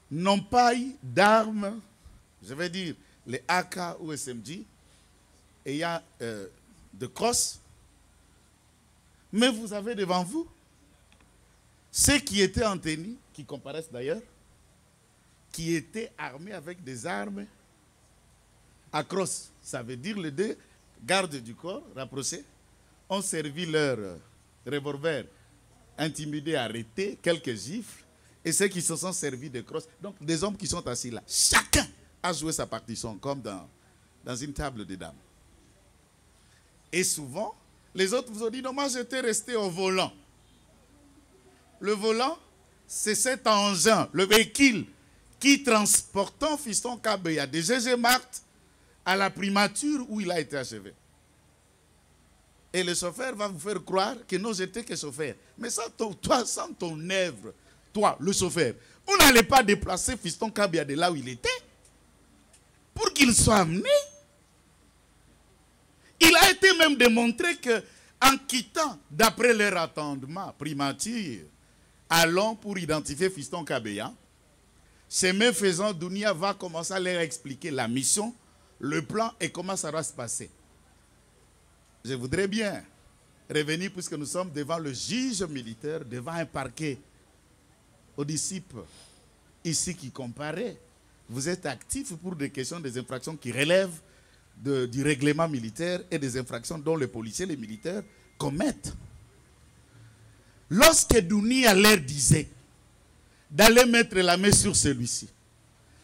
n'ont pas eu d'armes, je vais dire les AK ou SMG, et il y a de crosse, mais vous avez devant vous ceux qui étaient en tenue, qui comparaissent d'ailleurs, qui étaient armés avec des armes à crosse. Ça veut dire les deux gardes du corps rapprochés ont servi leur revolver, intimidé, arrêté, quelques gifles, et ceux qui se sont servis de crosse. Donc, des hommes qui sont assis là. Chacun a joué sa partition, comme dans une table de dames. Et souvent, les autres vous ont dit, non, moi j'étais resté au volant. Le volant, c'est cet engin, le véhicule qui transportant Fiston Kabeya de GG Marthe à la primature où il a été achevé. Et le chauffeur va vous faire croire que non, j'étais que chauffeur. Mais sans ton œuvre, toi, le chauffeur, on n'allait pas déplacer Fiston Kabeya de là où il était pour qu'il soit amené. Il a été même démontré qu'en quittant, d'après leur attendement, primature, allons pour identifier Fiston Kabeya, chemin faisant, Dounia va commencer à leur expliquer la mission, le plan et comment ça va se passer. Je voudrais bien revenir, puisque nous sommes devant le juge militaire, devant un parquet, aux disciples ici qui comparaient. Vous êtes actifs pour des questions, des infractions qui relèvent du règlement militaire et des infractions dont les policiers et les militaires commettent. Lorsque Dounia leur disait d'aller mettre la main sur celui-ci,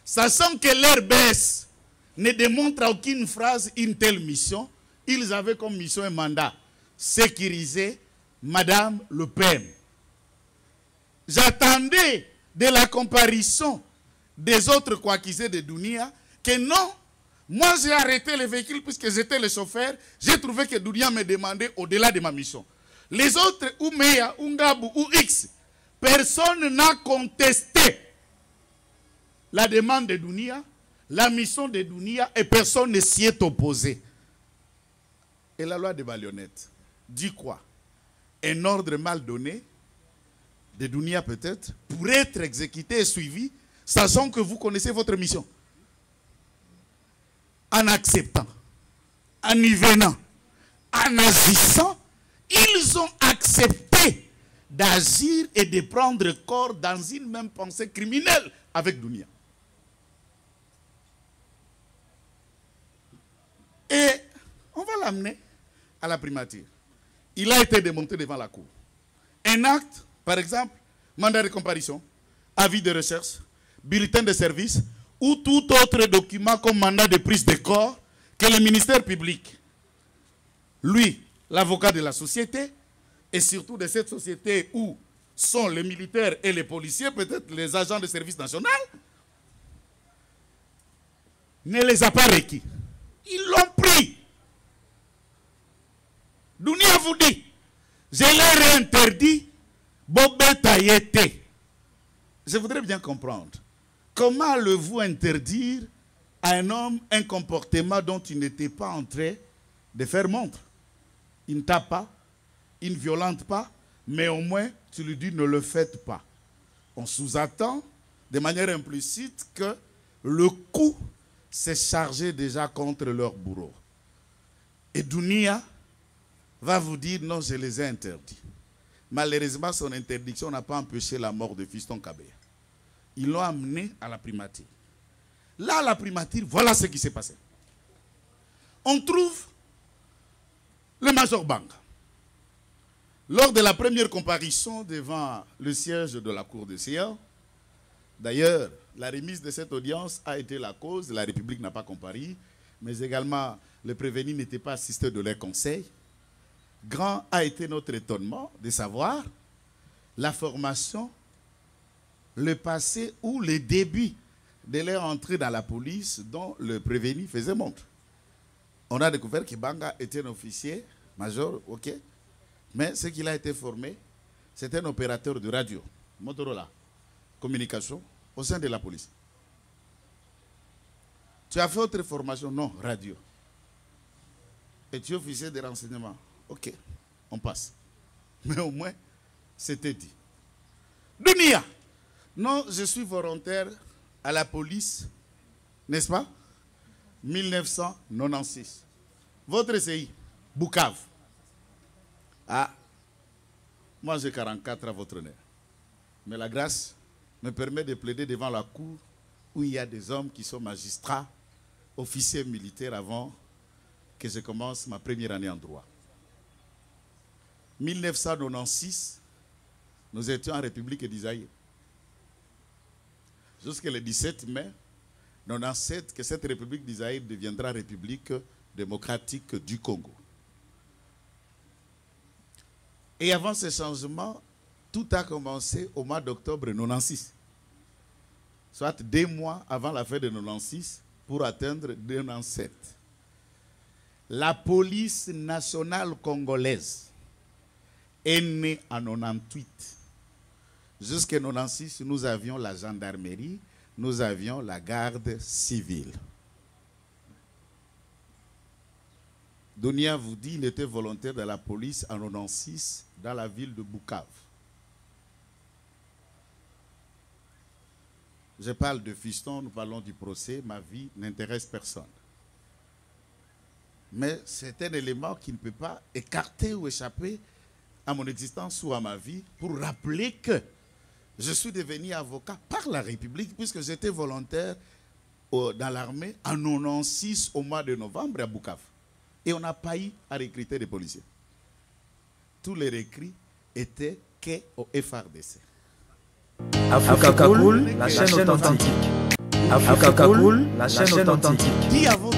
sachant que leur baisse ne démontre à aucune phrase une telle mission, ils avaient comme mission un mandat, sécuriser Madame Le Pen. J'attendais de la comparution des autres coaccusés de Dounia que non, moi j'ai arrêté le véhicule puisque j'étais le chauffeur, j'ai trouvé que Dounia me demandait au-delà de ma mission. Les autres, ou Meya, ou Ngabou, ou X, personne n'a contesté la demande de Dounia, la mission de Dounia, et personne ne s'y est opposé. Et la loi des malionnettes dit quoi? Un ordre mal donné, de Dounia peut-être, pourrait être exécuté et suivi, sachant que vous connaissez votre mission. En acceptant, en y venant, en agissant, ils ont accepté d'agir et de prendre corps dans une même pensée criminelle avec Dounia. Et on va l'amener à la primature. Il a été démonté devant la cour. Un acte, par exemple, mandat de comparution, avis de recherche, bulletin de service ou tout autre document comme mandat de prise de corps que le ministère public, lui, l'avocat de la société, et surtout de cette société où sont les militaires et les policiers, peut-être les agents de service national, ne les a pas requis. Ils l'ont pris. Dounia vous dit, je leur ai interdit Bobetayete. Je voudrais bien comprendre. Comment allez-vous interdire à un homme un comportement dont il n'était pas en train de faire montre? Il ne tape pas, il ne violente pas, mais au moins tu lui dis ne le faites pas. On sous-attend de manière implicite que le coup s'est chargé déjà contre leur bourreau. Et Dounia va vous dire non, je les ai interdits. Malheureusement, son interdiction n'a pas empêché la mort de Fiston Kabeya. Ils l'ont amené à la primature. Là, à la primature, voilà ce qui s'est passé. On trouve le Major Banga. Lors de la première comparution devant le siège de la Cour de Sion, d'ailleurs, la remise de cette audience a été la cause, la République n'a pas comparu, mais également le prévenu n'était pas assisté de leur conseil. Grand a été notre étonnement de savoir la formation, le passé ou le début de leur entrée dans la police dont le prévenu faisait montre. On a découvert que Banga était un officier, major, ok, mais ce qu'il a été formé, c'était un opérateur de radio, Motorola, communication, au sein de la police. Tu as fait autre formation? Non, radio. Et tu es officier de renseignement? Ok, on passe. Mais au moins, c'était dit. Dounia, non, je suis volontaire à la police, n'est-ce pas? 1996. Votre CI, Bukavu. Ah, moi j'ai 44 à votre honneur. Mais la grâce me permet de plaider devant la cour où il y a des hommes qui sont magistrats, officiers militaires avant que je commence ma première année en droit. 1996, nous étions en République d'Isaïe. jusqu'au 17 mai 1997 que cette République d'Israël deviendra République démocratique du Congo. Et avant ce changement, tout a commencé au mois d'octobre 1996. Soit 2 mois avant la fin de 1996 pour atteindre 1997. La police nationale congolaise est née en 1998. Jusqu'en 1996, nous avions la gendarmerie, nous avions la garde civile. Dunia vous dit qu'il était volontaire de la police en 1996 dans la ville de Bukavu. Je parle de fiston, nous parlons du procès, ma vie n'intéresse personne. Mais c'est un élément qui ne peut pas écarter ou échapper à mon existence ou à ma vie pour rappeler que je suis devenu avocat par la République puisque j'étais volontaire dans l'armée en 1996 au mois de novembre à Bukavu. Et on n'a pas eu à recruter des policiers. Tous les recrues étaient qu'au FRDC. Africa Cool, la chaîne authentique. Africa Cool, la chaîne authentique. Qui avoue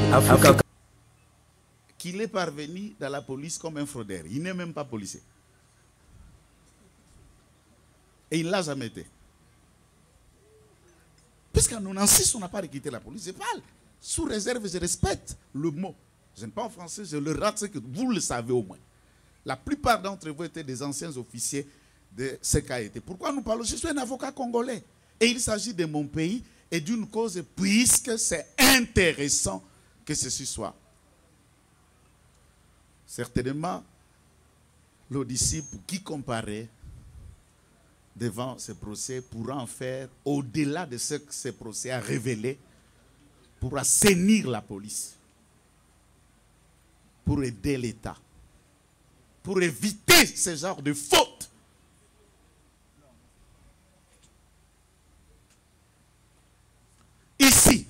qu'il est parvenu dans la police comme un fraudeur. Il n'est même pas policier. Et il ne l'a jamais été. Puisqu'en 1996, on n'a pas recruté la police. Je parle sous réserve, je respecte le mot. Je n'aime pas en français, je le rate, c'est que vous le savez au moins. La plupart d'entre vous étaient des anciens officiers de ce qu'a été. Pourquoi nous parlons? Je suis un avocat congolais. Et il s'agit de mon pays et d'une cause puisque c'est intéressant que ceci soit. Certainement, le disciple qui comparait devant ce procès pourra en faire au-delà de ce que ce procès a révélé pour assainir la police, pour aider l'État, pour éviter ce genre de fautes. Ici,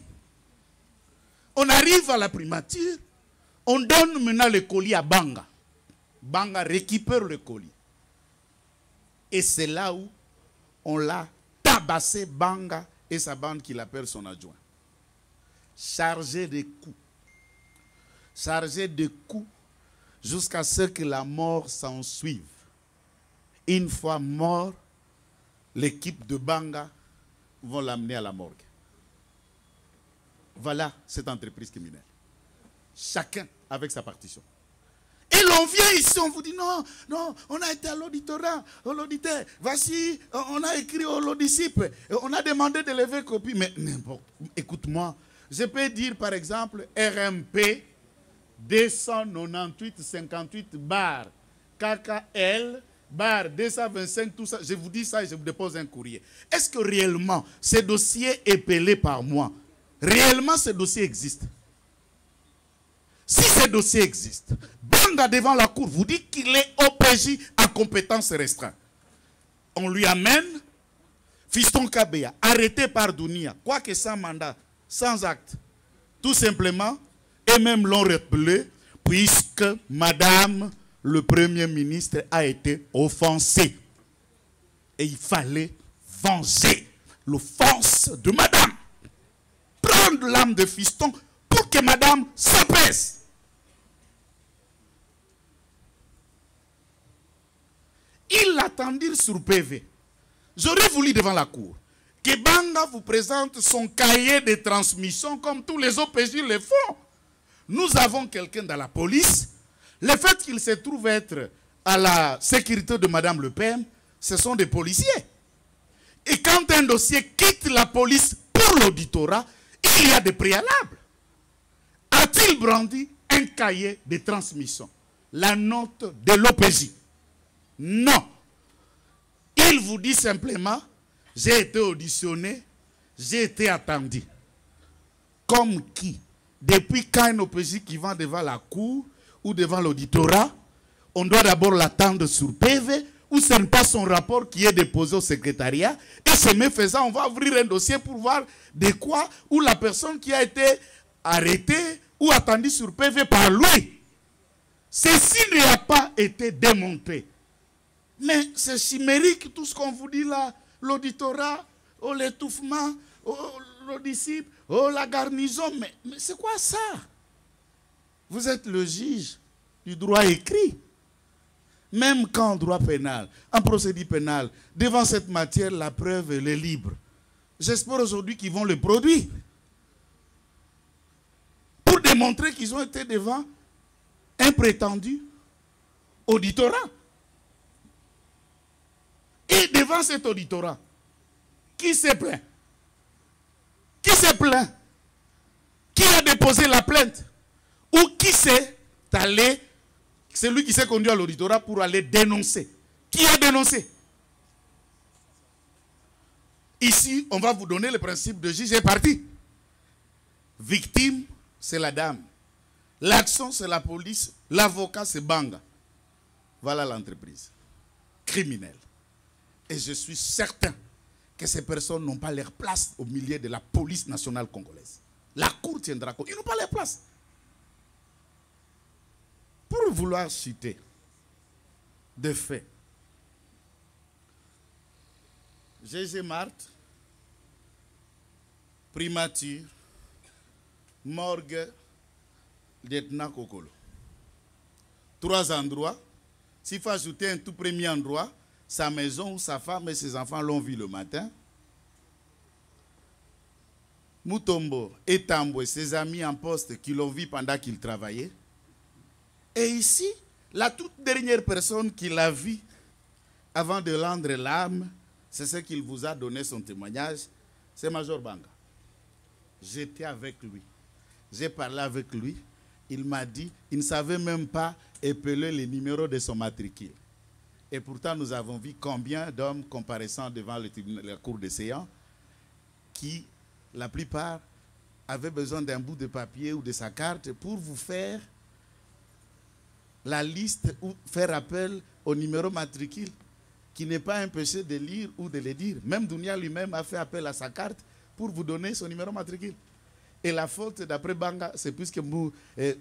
on arrive à la primature, on donne maintenant le colis à Banga. Banga récupère le colis. Et c'est là où on l'a tabassé, Banga et sa bande qui l'appelle son adjoint. Chargé de coups. Chargé de coups jusqu'à ce que la mort s'en suive. Une fois mort, l'équipe de Banga va l'amener à la morgue. Voilà cette entreprise criminelle. Chacun avec sa partition. Et l'on vient ici, on vous dit non, non, on a été à l'auditorat, au l'auditeur, voici, on a écrit au l'audicipe, on a demandé de lever copie. Mais n'importe, écoute-moi, je peux dire par exemple RMP 298-58 bar KKL bar 225, tout ça, je vous dis ça et je vous dépose un courrier. Est-ce que réellement ce dossier est pelé par moi? Réellement ce dossier existe? Si ce dossier existe, Banga devant la cour vous dit qu'il est OPJ à compétence restreinte. On lui amène Fiston Kabea, arrêté par Dunia, quoique sans mandat, sans acte. Tout simplement, et même l'ont rappelé, puisque Madame le Premier ministre a été offensée. Et il fallait venger l'offense de Madame. Prendre l'âme de Fiston pour que Madame s'apaise. Ils l'attendirent sur PV. J'aurais voulu devant la cour que Banga vous présente son cahier de transmission comme tous les OPJ le font. Nous avons quelqu'un dans la police. Le fait qu'il se trouve être à la sécurité de Madame Le Pen, ce sont des policiers. Et quand un dossier quitte la police pour l'auditorat, il y a des préalables. A-t-il brandi un cahier de transmission? La note de l'OPJ? Non. Il vous dit simplement, j'ai été auditionné, j'ai été attendu. Comme qui? Depuis quand un OPJ qui va devant la cour ou devant l'auditorat, on doit d'abord l'attendre sur PV, ou ce n'est pas son rapport qui est déposé au secrétariat, et ce faisant, on va ouvrir un dossier pour voir de quoi, ou la personne qui a été arrêtée ou attendue sur PV par lui. Ceci n'a pas été démontré. Mais c'est chimérique tout ce qu'on vous dit là, l'auditorat, l'étouffement, oh, le disciple, oh, la garnison. Mais c'est quoi ça? Vous êtes le juge du droit écrit. Même qu'en droit pénal, en procédure pénale, devant cette matière, la preuve elle est libre. J'espère aujourd'hui qu'ils vont le produire. Pour démontrer qu'ils ont été devant un prétendu auditorat. Et devant cet auditorat, qui s'est plaint? Qui s'est plaint? Qui a déposé la plainte? Ou qui s'est allé, c'est lui qui s'est conduit à l'auditorat pour aller dénoncer? Qui a dénoncé? Ici, on va vous donner le principe de juge et partie. Victime, c'est la dame. L'action, c'est la police. L'avocat, c'est Banga. Voilà l'entreprise criminelle. Et je suis certain que ces personnes n'ont pas leur place au milieu de la police nationale congolaise. La Cour tiendra compte. Ils n'ont pas leur place. Pour vouloir citer des faits, G.G. Marthe, primature, morgue, lieutenant Kokolo. 3 endroits. S'il faut ajouter un tout premier endroit, sa maison où sa femme et ses enfants l'ont vu le matin. Mutombo et Tambo et ses amis en poste qui l'ont vu pendant qu'il travaillait. Et ici, la toute dernière personne qui l'a vu avant de rendre l'âme, c'est ce qu'il vous a donné son témoignage, c'est Major Banga. J'étais avec lui. J'ai parlé avec lui. Il m'a dit, il ne savait même pas épeler les numéros de son matricule. Et pourtant, nous avons vu combien d'hommes comparaissant devant la cour des séants qui, la plupart, avaient besoin d'un bout de papier ou de sa carte pour vous faire la liste ou faire appel au numéro matricule, qui n'est pas un péché de lire ou de le dire. Même Dounia lui-même a fait appel à sa carte pour vous donner son numéro matricule. Et la faute, d'après Banga, c'est puisque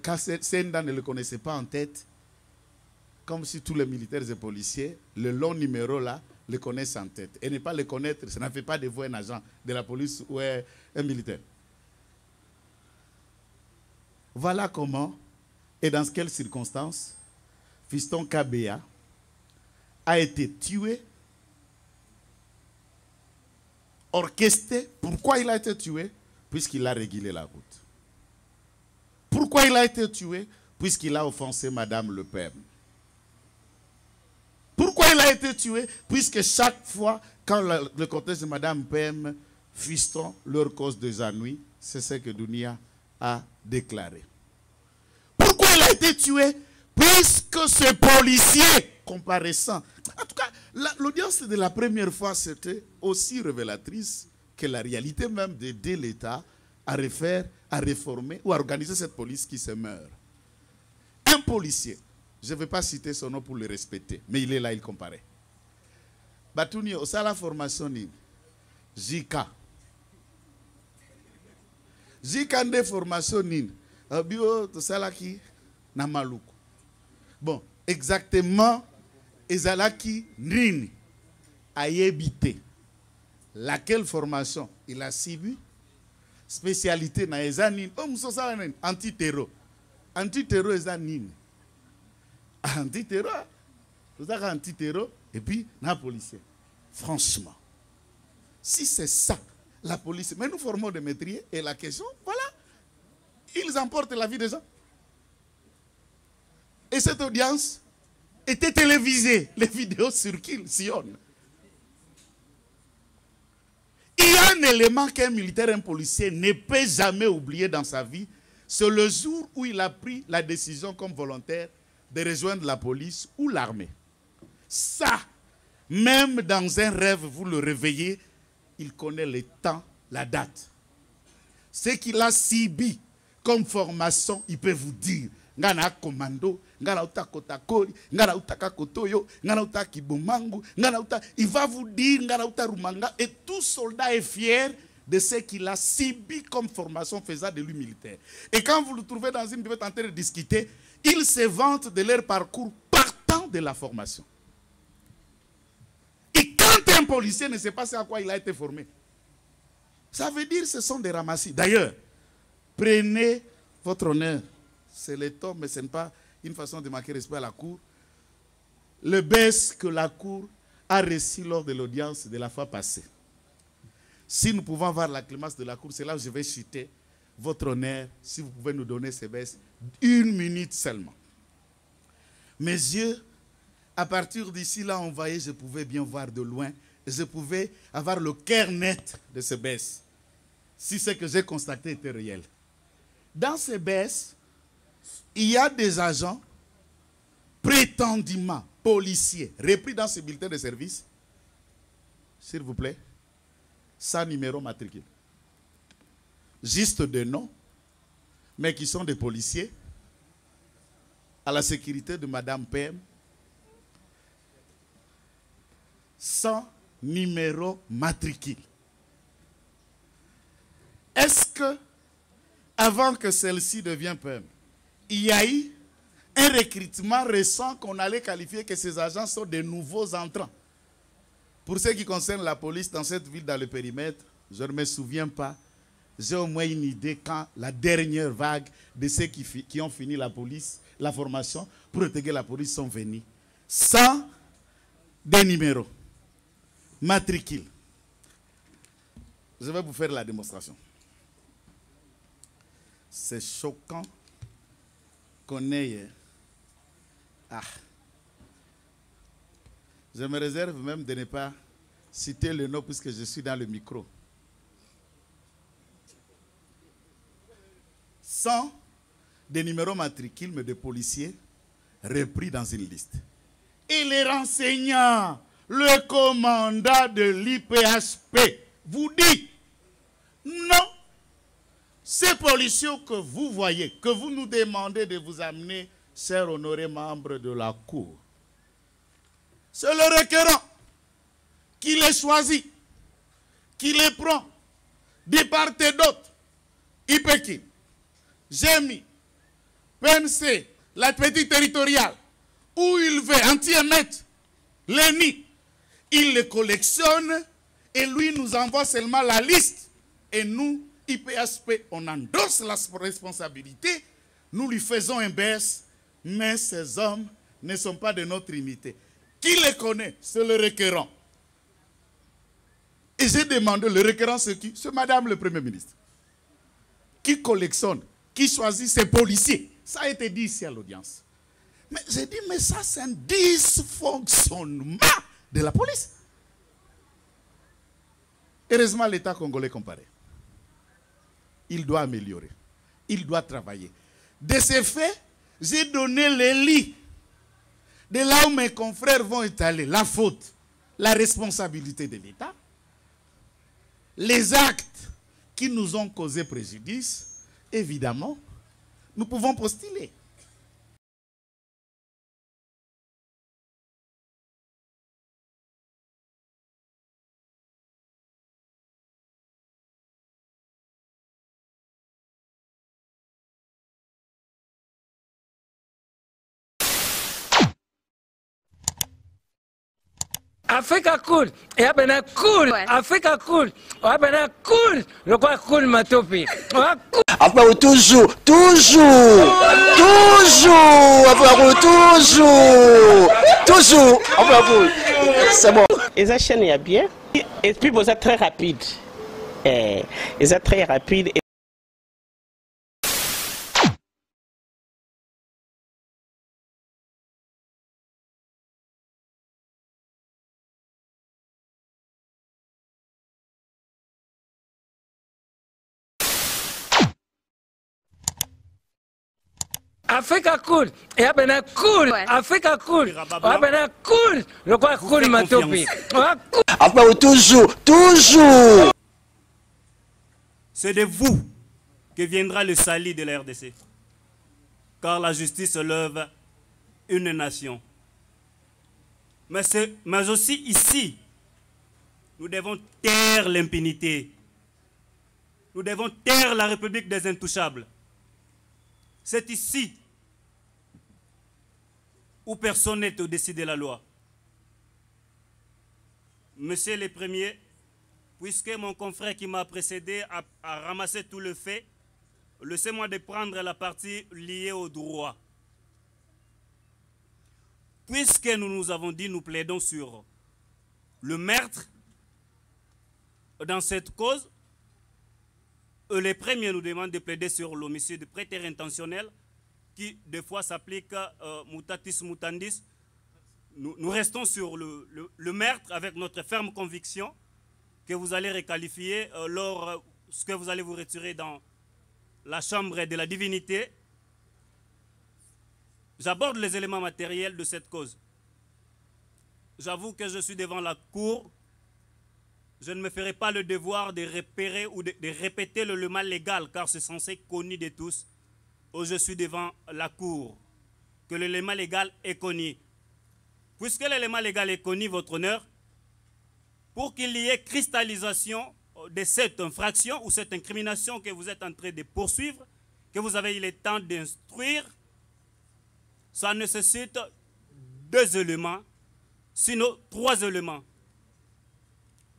quand Senda ne le connaissait pas en tête, comme si tous les militaires et policiers, le long numéro là, le connaissent en tête. Et ne pas le connaître, ça ne fait pas de vous un agent de la police ou un militaire. Voilà comment et dans quelles circonstances Fiston Kabea a été tué, orchestré. Pourquoi il a été tué? Puisqu'il a régulé la route. Pourquoi il a été tué? Puisqu'il a offensé Madame Le Pen. Pourquoi il a été tué? Puisque chaque fois, quand le cortège de Madame Pem, Fiston, leur cause des ennuis, c'est ce que Dounia a déclaré. Pourquoi il a été tué? Puisque ce policier comparaissant, en tout cas, l'audience de la première fois, c'était aussi révélatrice que la réalité même d'aider l'État à refaire, à réformer ou à organiser cette police qui se meurt. Un policier, je ne vais pas citer son nom pour le respecter, mais il est là, il comparait. Batouni, au sala formation ni Jika. Jika de formation ni bio to sala ki na maluku. Bon, exactement ezalaki nini ayebité. Laquelle formation il a subi? Spécialité na ezanine. Oh, musosa anti-terror. Anti-terror ezanine. Anti-terror. Vous avez anti-terror et puis na policier. Franchement, si c'est ça, la police, mais nous formons des métriers et la question, voilà, ils emportent la vie des gens. Et cette audience était télévisée. Les vidéos sillonnent. Il y a un élément qu'un militaire, un policier ne peut jamais oublier dans sa vie. C'est le jour où il a pris la décision comme volontaire de rejoindre la police ou l'armée. Ça, même dans un rêve, vous le réveillez, il connaît le temps, la date. Ce qu'il a subi comme formation, il peut vous dire. Ngana commando, ngana uta kotakori, ngana uta kakotoyo, ngana uta kibomangu, ngana uta. Il va vous dire ngana uta rumanga. Et tout soldat est fier de ce qu'il a subi comme formation faisant de lui militaire. Et quand vous le trouvez dans une buvette en train de discuter, ils se vantent de leur parcours partant de la formation. Et quand un policier ne sait pas à quoi il a été formé, Ça veut dire que ce sont des ramassis. D'ailleurs, prenez votre honneur. C'est le temps, mais ce n'est pas une façon de manquer respect à la Cour. Le baisse que la Cour a reçu lors de l'audience de la fois passée. Si nous pouvons avoir la clémence de la Cour, c'est là où je vais citer votre honneur, si vous pouvez nous donner ces baisses, 1 minute seulement. Mes yeux, à partir d'ici là, on voyait, je pouvais bien voir de loin, je pouvais avoir le cœur net de ces baisses, si ce que j'ai constaté était réel. Dans ces baisses, il y a des agents prétendument policiers repris dans ces bulletins de service, s'il vous plaît, sans numéro matricule. Juste des noms, mais qui sont des policiers à la sécurité de Madame PM, sans numéro matricule. Est-ce que, avant que celle-ci devienne PM, il y a eu un recrutement récent qu'on allait qualifier que ces agents sont des nouveaux entrants? Pour ce qui concerne la police dans cette ville, dans le périmètre, je ne me souviens pas. J'ai au moins une idée quand la dernière vague de ceux qui ont fini la police, la formation pour intégrer la police sont venus. Sans des numéros. Matricule. Je vais vous faire la démonstration. C'est choquant qu'on ait... Ah. Je me réserve même de ne pas citer le nom puisque je suis dans le micro. Sans des numéros matricules, mais de policiers repris dans une liste. Et les renseignants, le commandant de l'IPHP vous dit, non, ces policiers que vous voyez, que vous nous demandez de vous amener, chers honorés membres de la Cour, c'est le requérant qui les choisit, qui les prend, de part et d'autre. IPEKI, GEMI, PNC, la petite territoriale, où il veut, anti-émettre, l'ENI, il les collectionne et lui nous envoie seulement la liste. Et nous, IPHP, on endosse la responsabilité, nous lui faisons un baisse, mais ces hommes ne sont pas de notre unité. Qui les connaît? C'est le requérant. Et j'ai demandé, le requérant c'est qui? C'est Madame le Premier ministre. Qui collectionne, qui choisit ses policiers. Ça a été dit ici à l'audience. Mais j'ai dit, mais ça c'est un dysfonctionnement de la police. Heureusement, l'État congolais comparé. Il doit améliorer. Il doit travailler. De ces faits, j'ai donné les lits. De là où mes confrères vont étaler la faute, la responsabilité de l'État, les actes qui nous ont causé préjudice, évidemment, nous pouvons postuler. Africa cool, et abena cool, Africa cool, abena cool, le quoi cool matopi. Après toujours, c'est bon. Les chaînes est bien, et puis vous êtes très rapide. Ils êtes très rapide. Africa cool, et abena cool, Africa cool, abena cool, le quoi cool matopi. Après toujours. C'est de vous que viendra le salut de la RDC. Car la justice lève une nation. Mais aussi ici, nous devons taire l'impunité. Nous devons taire la République des Intouchables. C'est ici où personne n'est au-dessus de la loi. Monsieur le Premier puisque mon confrère qui m'a précédé a ramassé tout le fait, laissez-moi de prendre la partie liée au droit. Puisque nous nous avons dit, nous plaidons sur le meurtre dans cette cause, les premiers nous demandent de plaider sur l'homicide prétéritentionnel qui, des fois, s'applique mutatis mutandis. Nous restons sur le meurtre avec notre ferme conviction que vous allez requalifier lors ce que vous allez vous retirer dans la chambre de la divinité. J'aborde les éléments matériels de cette cause. J'avoue que je suis devant la cour. Je ne me ferai pas le devoir de repérer ou de répéter l'élément légal, car c'est censé connu de tous. Où je suis devant la cour, que l'élément légal est connu. Puisque l'élément légal est connu, votre honneur, pour qu'il y ait cristallisation de cette infraction ou cette incrimination que vous êtes en train de poursuivre, que vous avez eu le temps d'instruire, ça nécessite 2 éléments, sinon 3 éléments.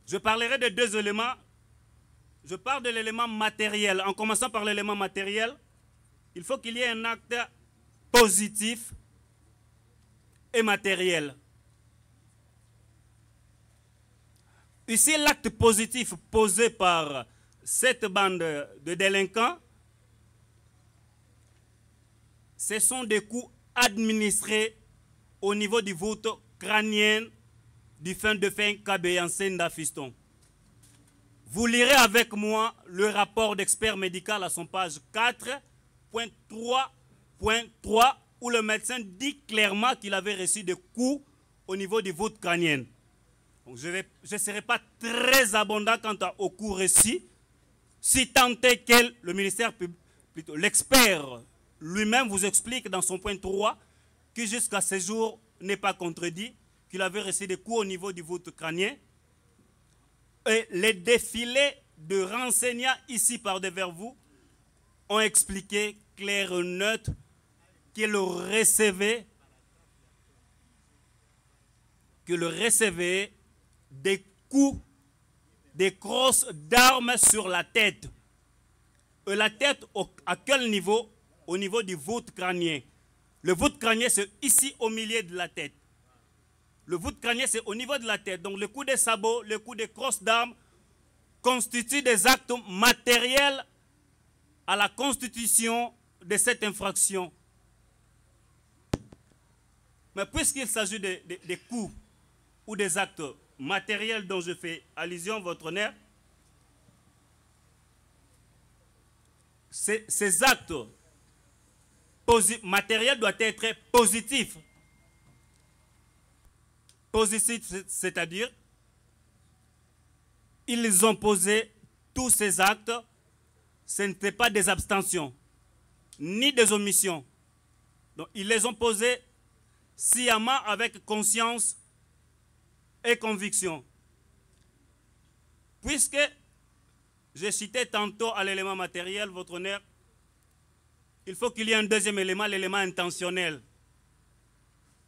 Je parlerai de 2 éléments. Je parle de l'élément matériel. En commençant par l'élément matériel, il faut qu'il y ait un acte positif et matériel. Ici, l'acte positif posé par cette bande de délinquants, ce sont des coups administrés au niveau du voûte crânien du fin de fin Kabeyansenda Fiston. Vous lirez avec moi le rapport d'expert médical à son page 4.3.3 où le médecin dit clairement qu'il avait reçu des coups au niveau du voûte crânien. Donc je ne serai pas très abondant quant aux coups reçus, si tant est que le ministère, plutôt l'expert lui-même vous explique dans son point 3 que jusqu'à ce jour n'est pas contredit, qu'il avait reçu des coups au niveau du voûte crânien. Et les défilés de renseignants ici par devers vous ont expliqué clair et net qu'il recevait des coups, des crosses d'armes sur la tête. Et la tête, à quel niveau? Au niveau du voûte crânien. Le voûte crânien, c'est ici au milieu de la tête. Le voûte crânien, c'est au niveau de la tête. Donc, le coup de sabot, le coup de crosse d'armes constituent des actes matériels à la constitution de cette infraction. Mais puisqu'il s'agit des coups ou des actes matériels dont je fais allusion, votre honneur, ces actes matériels doivent être positifs. Positif, c'est-à-dire, ils ont posé tous ces actes, ce n'étaient pas des abstentions, ni des omissions. Donc, ils les ont posés sciemment avec conscience et conviction. Puisque j'ai cité tantôt à l'élément matériel, votre honneur, il faut qu'il y ait un deuxième élément, l'élément intentionnel.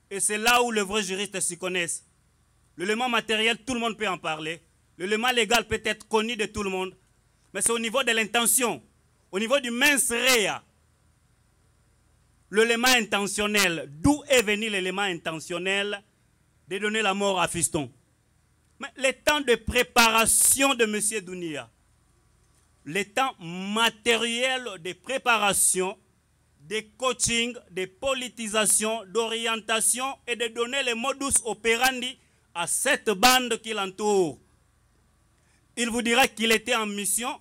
Et c'est là où les vrais juristes s'y connaissent. L'élément matériel, tout le monde peut en parler. L'élément légal peut être connu de tout le monde. Mais c'est au niveau de l'intention, au niveau du mens rea. L'élément intentionnel, d'où est venu l'élément intentionnel de donner la mort à Fiston. Mais le temps de préparation de M. Dounia, le temps matériel de préparation, de coaching, de politisation, d'orientation et de donner les modus operandi à cette bande qui l'entoure. Il vous dira qu'il était en mission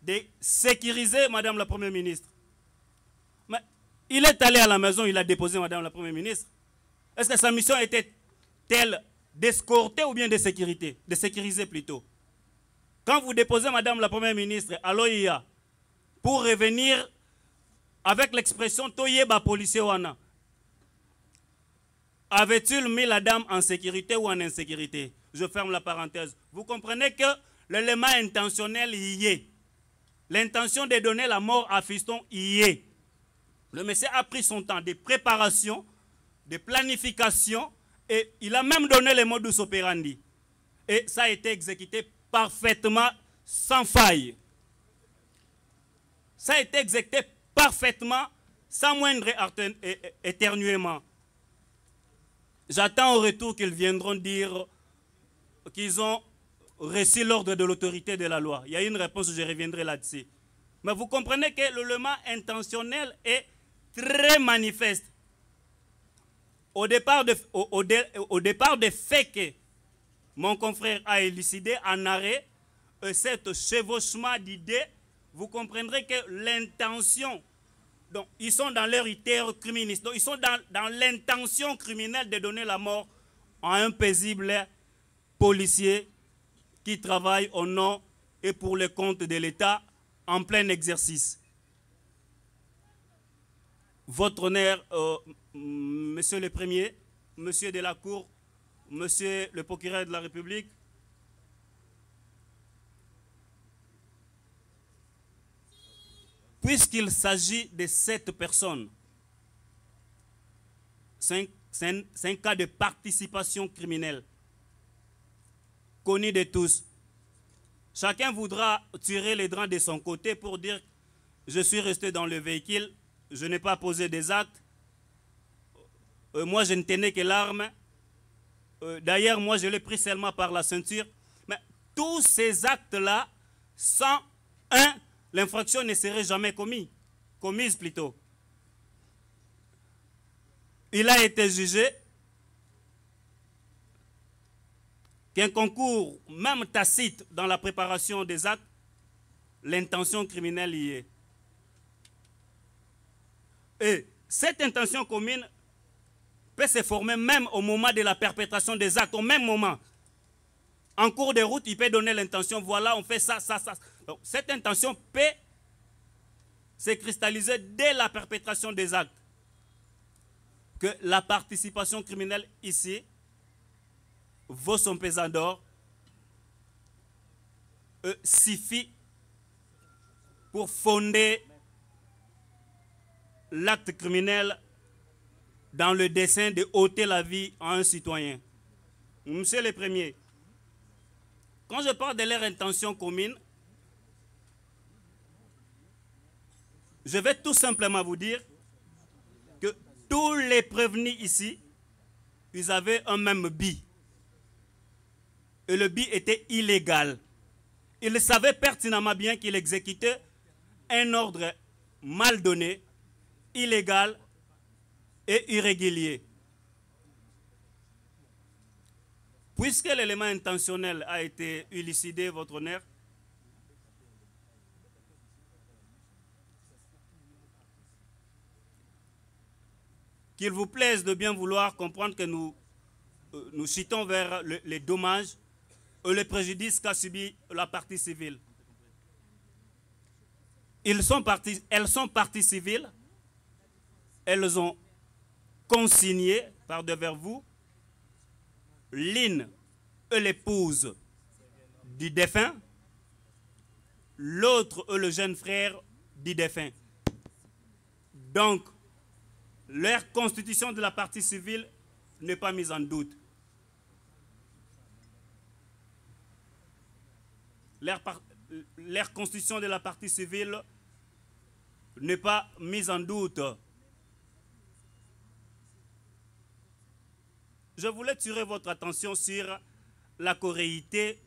de sécuriser Madame la Première ministre. Mais il est allé à la maison, il a déposé Madame la Première ministre. Est-ce que sa mission était telle d'escorter ou bien de sécurité, de sécuriser plutôt? Quand vous déposez Madame la Première ministre à l'OIA pour revenir avec l'expression Toyeba policier wana, avait-il mis la dame en sécurité ou en insécurité? Je ferme la parenthèse. Vous comprenez que l'élément intentionnel y est. L'intention de donner la mort à Fiston y est. Le monsieur a pris son temps de préparation, de planification, et il a même donné les modus operandi. Et ça a été exécuté parfaitement sans faille. Ça a été exécuté parfaitement, sans moindre éternuement. J'attends au retour qu'ils viendront dire qu'ils ont reçu l'ordre de l'autorité de la loi. Il y a une réponse, je reviendrai là-dessus. Mais vous comprenez que l'élément intentionnel est très manifeste. Au départ des faits que mon confrère a élucidé en arrêt, cet chevauchement d'idées, vous comprendrez que l'intention, donc ils sont dans leur terre criminelle, donc ils sont dans l'intention criminelle de donner la mort à un paisible policier qui travaille au nom et pour le compte de l'État en plein exercice. Votre honneur, Monsieur le Premier, Monsieur de la Cour, Monsieur le Procureur de la République, puisqu'il s'agit de cette personne, c'est un cas de participation criminelle, connu de tous. Chacun voudra tirer les draps de son côté pour dire « je suis resté dans le véhicule, je n'ai pas posé des actes, moi je ne tenais que l'arme, d'ailleurs moi je l'ai pris seulement par la ceinture ». Mais tous ces actes-là, sans un, l'infraction ne serait jamais commise plutôt. Il a été jugé qu'un concours, même tacite, dans la préparation des actes, l'intention criminelle y est. Et cette intention commune peut se former même au moment de la perpétration des actes, au même moment. En cours de route, il peut donner l'intention, voilà, on fait ça, ça, ça. Donc, cette intention peut se cristalliser dès la perpétration des actes. Que la participation criminelle ici vaut son pesant d'or, suffit pour fonder l'acte criminel dans le dessein de ôter la vie à un citoyen. Monsieur le Premier, quand je parle de leur intention commune, je vais tout simplement vous dire que tous les prévenus ici, ils avaient un même but. Et le but était illégal. Ils savaient pertinemment bien qu'ils exécutaient un ordre mal donné, illégal et irrégulier. Puisque l'élément intentionnel a été élucidé, votre honneur, qu'il vous plaise de bien vouloir comprendre que nous citons vers les dommages et les préjudices qu'a subi la partie civile. Elles sont parties civiles, elles ont consigné par devers vous l'une est l'épouse du défunt, l'autre est le jeune frère du défunt. Donc, leur constitution de la partie civile n'est pas mise en doute. Leur constitution de la partie civile n'est pas mise en doute. Je voulais tirer votre attention sur la corréité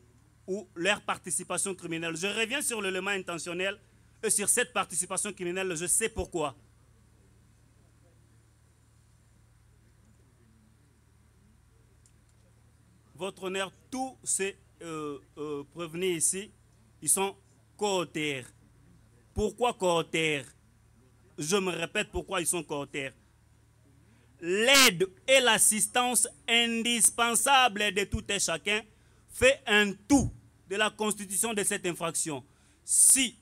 ou leur participation criminelle. Je reviens sur l'élément intentionnel et sur cette participation criminelle, je sais pourquoi. Votre honneur, tous ces prévenus ici, ils sont coauteurs. Pourquoi coauteurs? Je me répète pourquoi ils sont coauteurs. L'aide et l'assistance indispensable de tout et chacun fait un tout de la constitution de cette infraction. Si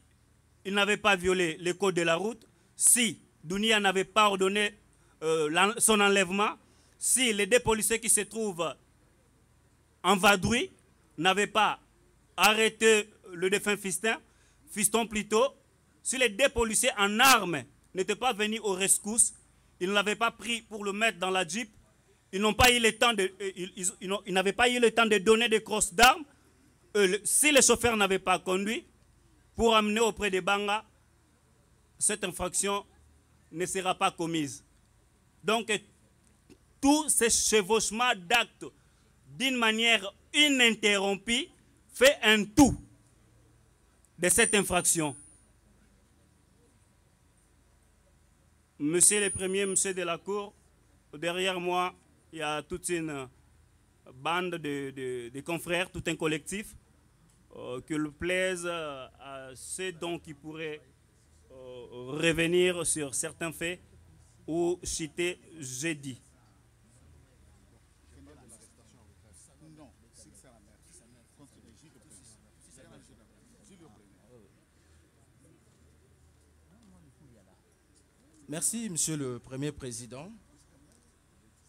il n'avait pas violé le code de la route, si Dounia n'avait pas ordonné son enlèvement, si les deux policiers qui se trouvent en vadrouille n'avaient pas arrêté le défunt fiston plutôt, si les deux policiers en armes n'étaient pas venus aux rescousses, ils ne l'avaient pas pris pour le mettre dans la Jeep, ils n'ont pas eu le temps de, ils n'avaient pas eu le temps de donner des crosses d'armes, si le chauffeur n'avait pas conduit, pour amener auprès des Banga, cette infraction ne sera pas commise. Donc, tout ce chevauchement d'actes d'une manière ininterrompue fait un tout de cette infraction. Monsieur le Premier, monsieur de la Cour, derrière moi, il y a toute une bande de confrères, tout un collectif, que le plaise à ceux dont qui pourraient revenir sur certains faits ou citer jeudi. Merci, Monsieur le Premier Président,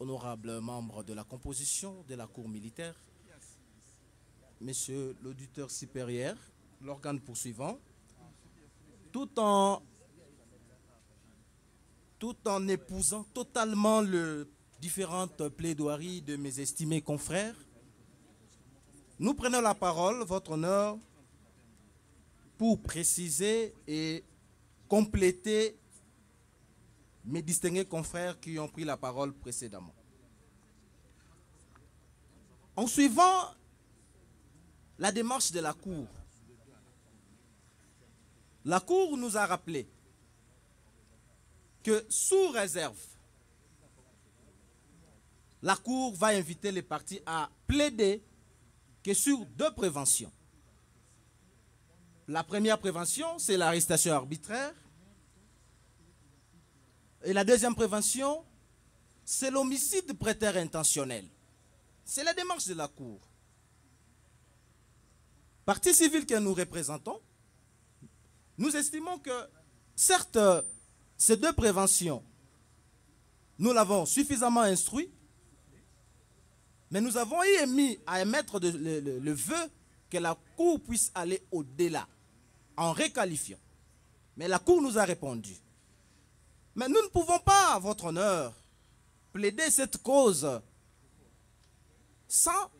honorables membres de la composition de la Cour militaire, Monsieur l'auditeur supérieur, l'organe poursuivant, tout en épousant totalement les différentes plaidoiries de mes estimés confrères, nous prenons la parole, votre honneur, pour préciser et compléter mes distingués confrères qui ont pris la parole précédemment. En suivant la démarche de la Cour nous a rappelé que sous réserve, la Cour va inviter les parties à plaider que sur deux préventions. La première prévention, c'est l'arrestation arbitraire. Et la deuxième prévention, c'est l'homicide prétexte intentionnel. C'est la démarche de la Cour. Partie civile que nous représentons, nous estimons que, certes, ces deux préventions, nous l'avons suffisamment instruit, mais nous avons émis à émettre le vœu que la Cour puisse aller au-delà, en requalifiant. Mais la Cour nous a répondu. Mais nous ne pouvons pas, à votre honneur, plaider cette cause sans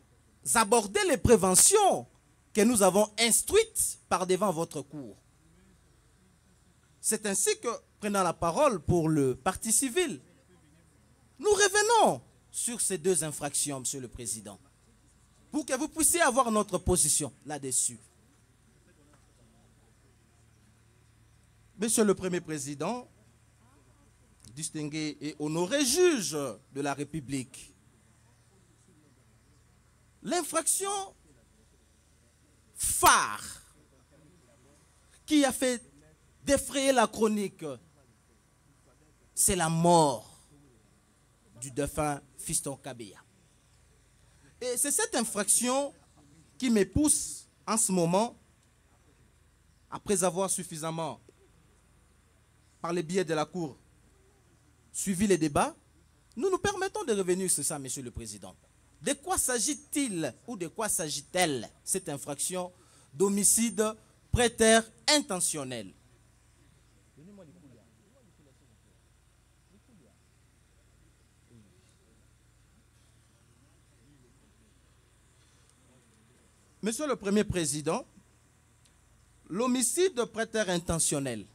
aborder les préventions que nous avons instruites par devant votre cour. C'est ainsi que, prenant la parole pour le parti civil, nous revenons sur ces deux infractions, Monsieur le Président, pour que vous puissiez avoir notre position là-dessus. Monsieur le Premier Président, distingué et honoré juge de la République, l'infraction phare qui a fait défrayer la chronique, c'est la mort du défunt Fiston Kabeya. Et c'est cette infraction qui me pousse en ce moment, après avoir suffisamment, par le biais de la Cour, suivi les débats, nous nous permettons de revenir sur ça, Monsieur le Président. De quoi s'agit-il ou de quoi s'agit-elle, cette infraction d'homicide prétexte intentionnel? Monsieur le Premier Président, l'homicide prétexte intentionnel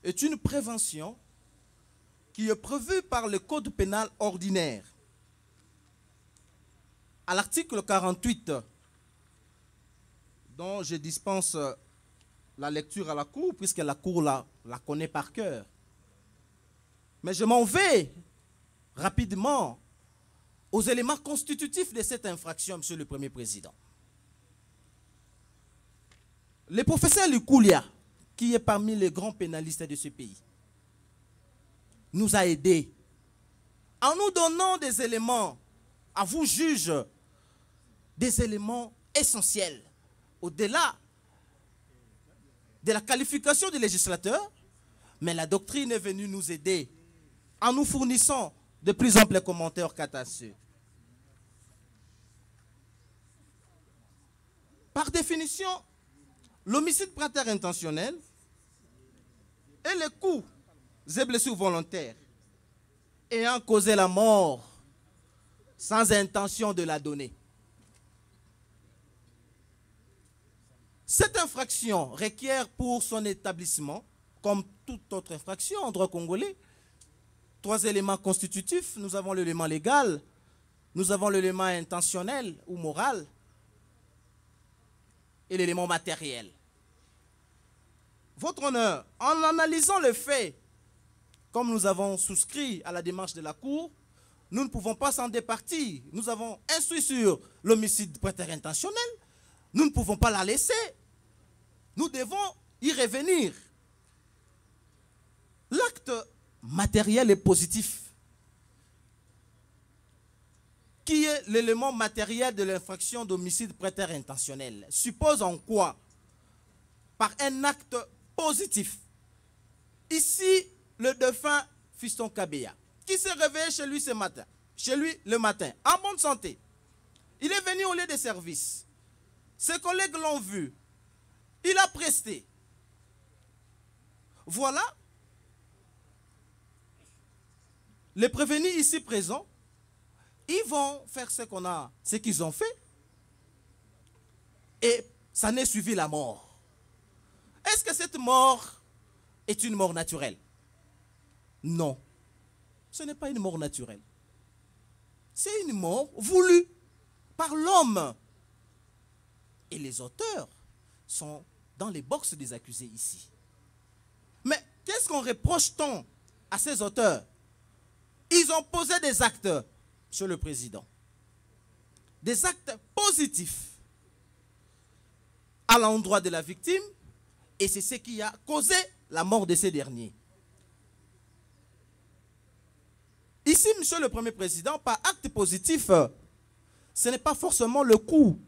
est une prévention qui est prévue par le Code pénal ordinaire. À l'article 48, dont je dispense la lecture à la Cour, puisque la Cour la connaît par cœur. Mais je m'en vais rapidement aux éléments constitutifs de cette infraction, Monsieur le Premier Président. Le professeur Lukulia, qui est parmi les grands pénalistes de ce pays, nous a aidés en nous donnant des éléments, à vous juges, des éléments essentiels, au-delà de la qualification du législateur, mais la doctrine est venue nous aider en nous fournissant de plus amples commentaires catastrophiques. Par définition, l'homicide prétexte intentionnel et les coups et blessures volontaires ayant causé la mort sans intention de la donner. infraction requiert pour son établissement, comme toute autre infraction en droit congolais, 3 éléments constitutifs. Nous avons l'élément légal, nous avons l'élément intentionnel ou moral et l'élément matériel. Votre honneur, en analysant le fait, comme nous avons souscrit à la démarche de la Cour, nous ne pouvons pas s'en départir. Nous avons instruit sur l'homicide préterintentionnel. Nous ne pouvons pas la laisser. Nous devons y revenir. L'acte matériel et positif, qui est l'élément matériel de l'infraction d'homicide préterintentionnel, suppose en quoi? Par un acte positif. Ici, le défunt Fiston Kabeya, qui s'est réveillé chez lui le matin, en bonne santé. Il est venu au lieu de service. Ses collègues l'ont vu. Il a presté. Voilà. Les prévenus ici présents, ils vont faire ce qu'ils ont fait. Et ça n'est suivi la mort. Est-ce que cette mort est une mort naturelle? Non. Ce n'est pas une mort naturelle. C'est une mort voulue par l'homme. Et les auteurs sont dans les boxes des accusés ici. Mais qu'est-ce qu'on reproche-t-on à ces auteurs? Ils ont posé des actes, Monsieur le Président. Des actes positifs à l'endroit de la victime, et c'est ce qui a causé la mort de ces derniers. Ici, Monsieur le Premier Président, par acte positif, ce n'est pas forcément le coup.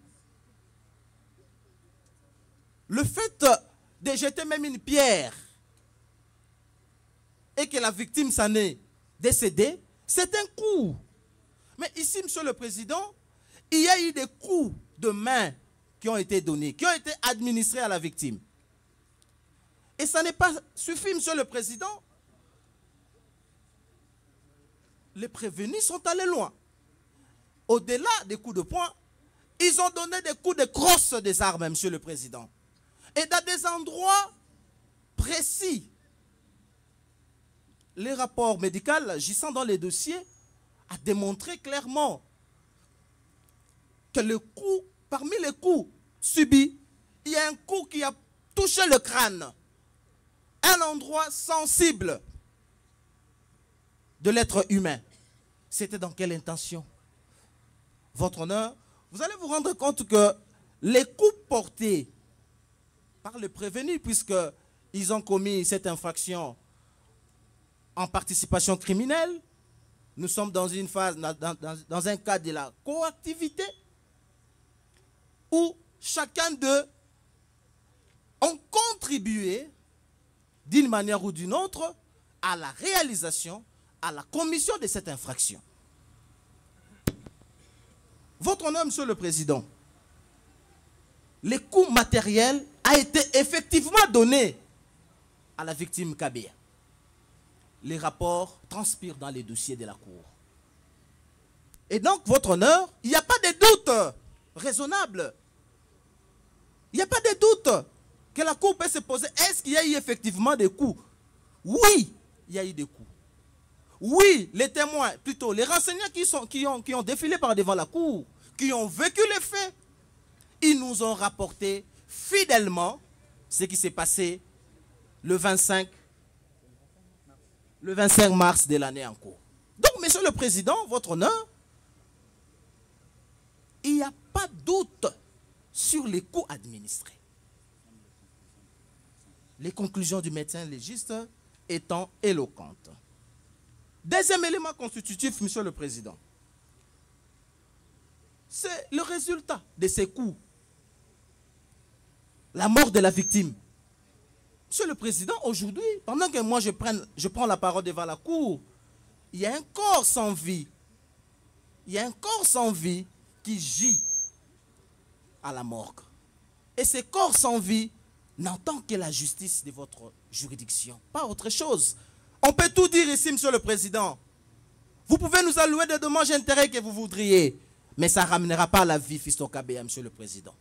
Le fait de jeter même une pierre et que la victime s'en est décédée, c'est un coup. Mais ici, Monsieur le Président, il y a eu des coups de main qui ont été donnés, qui ont été administrés à la victime. Et ça n'est pas suffi, Monsieur le Président. Les prévenus sont allés loin. Au-delà des coups de poing, ils ont donné des coups de crosse des armes, Monsieur le Président. Et dans des endroits précis. Les rapports médicaux agissant dans les dossiers a démontré clairement que le coup, parmi les coups subis, il y a un coup qui a touché le crâne. Un endroit sensible de l'être humain. C'était dans quelle intention? Votre honneur, vous allez vous rendre compte que les coups portés par le prévenu, puisqu'ils ont commis cette infraction en participation criminelle, nous sommes dans une phase, dans un cadre de la coactivité, où chacun d'eux ont contribué d'une manière ou d'une autre à la réalisation, à la commission de cette infraction. Votre honneur, Monsieur le Président, le coût matériel a été effectivement donné à la victime Kabeya. Les rapports transpirent dans les dossiers de la Cour. Et donc, votre honneur, il n'y a pas de doute raisonnable. Il n'y a pas de doute que la Cour peut se poser. Est-ce qu'il y a eu effectivement des coups? Oui, il y a eu des coups. Oui, les témoins, plutôt les renseignants qui ont défilé par devant la Cour, qui ont vécu les faits, ils nous ont rapporté fidèlement ce qui s'est passé le 25 mars de l'année en cours. Donc, Monsieur le Président, votre honneur, il n'y a pas de doute sur les coûts administrés. Les conclusions du médecin légiste étant éloquentes. Deuxième élément constitutif, Monsieur le Président, c'est le résultat de ces coups. La mort de la victime. Monsieur le Président, aujourd'hui, pendant que moi je prends la parole devant la Cour, il y a un corps sans vie. Il y a un corps sans vie qui gît à la morgue. Et ce corps sans vie n'entend que la justice de votre juridiction, pas autre chose. On peut tout dire ici, Monsieur le Président. Vous pouvez nous allouer des dommages et intérêts que vous voudriez, mais ça ne ramènera pas à la vie Fiston Kabeya, Monsieur le Président.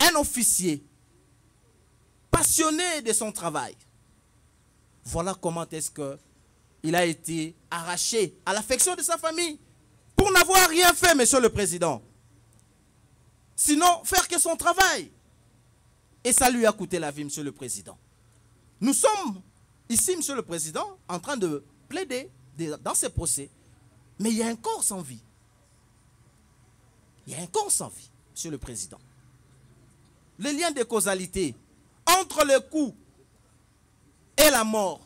un officier passionné de son travail. Voilà comment est-ce qu'il a été arraché à l'affection de sa famille pour n'avoir rien fait, Monsieur le Président. Sinon, faire que son travail. Et ça lui a coûté la vie, Monsieur le Président. Nous sommes ici, Monsieur le Président, en train de plaider dans ces procès. Mais il y a un corps sans vie. Il y a un corps sans vie, Monsieur le Président. Le lien de causalité entre le coup et la mort.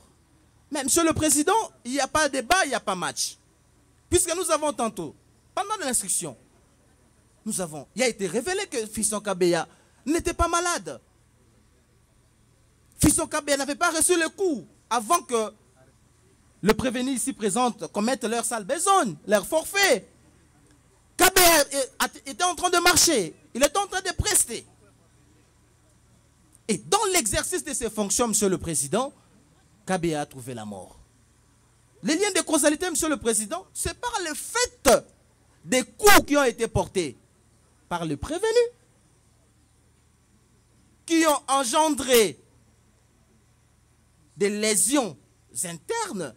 Mais Monsieur le Président, il n'y a pas de débat, il n'y a pas match. Puisque nous avons tantôt, pendant l'instruction, il a été révélé que Fiston Kabeya n'était pas malade. Fiston Kabeya n'avait pas reçu le coup avant que le prévenu ici présent commette leur sale besogne, leur forfait. Kabeya était en train de marcher, il était en train de prester. Et dans l'exercice de ses fonctions, Monsieur le Président, Kabeya a trouvé la mort. Les liens de causalité, Monsieur le Président, c'est par le fait des coups qui ont été portés par le prévenu, qui ont engendré des lésions internes,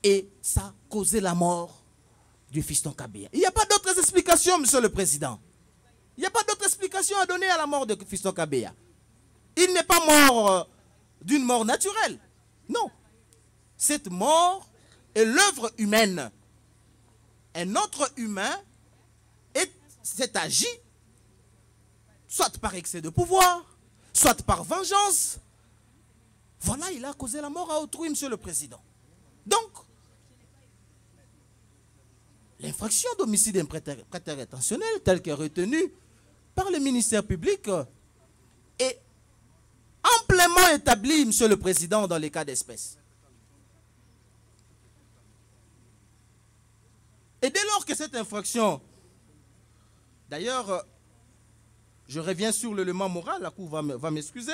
et ça a causé la mort du Fiston Kabeya. Il n'y a pas d'autres explications, Monsieur le Président. Il n'y a pas d'autre explication à donner à la mort de Fiston Kabeya. Il n'est pas mort d'une mort naturelle. Non. Cette mort est l'œuvre humaine. Un autre humain s'est agi, soit par excès de pouvoir, soit par vengeance. Voilà, il a causé la mort à autrui, Monsieur le Président. Donc, l'infraction d'homicide imprêteur intentionnel, telle qu'elle est retenue par le ministère public, est amplement établie, Monsieur le Président, dans les cas d'espèce. Et dès lors que cette infraction, d'ailleurs, je reviens sur l'élément moral, la Cour va m'excuser,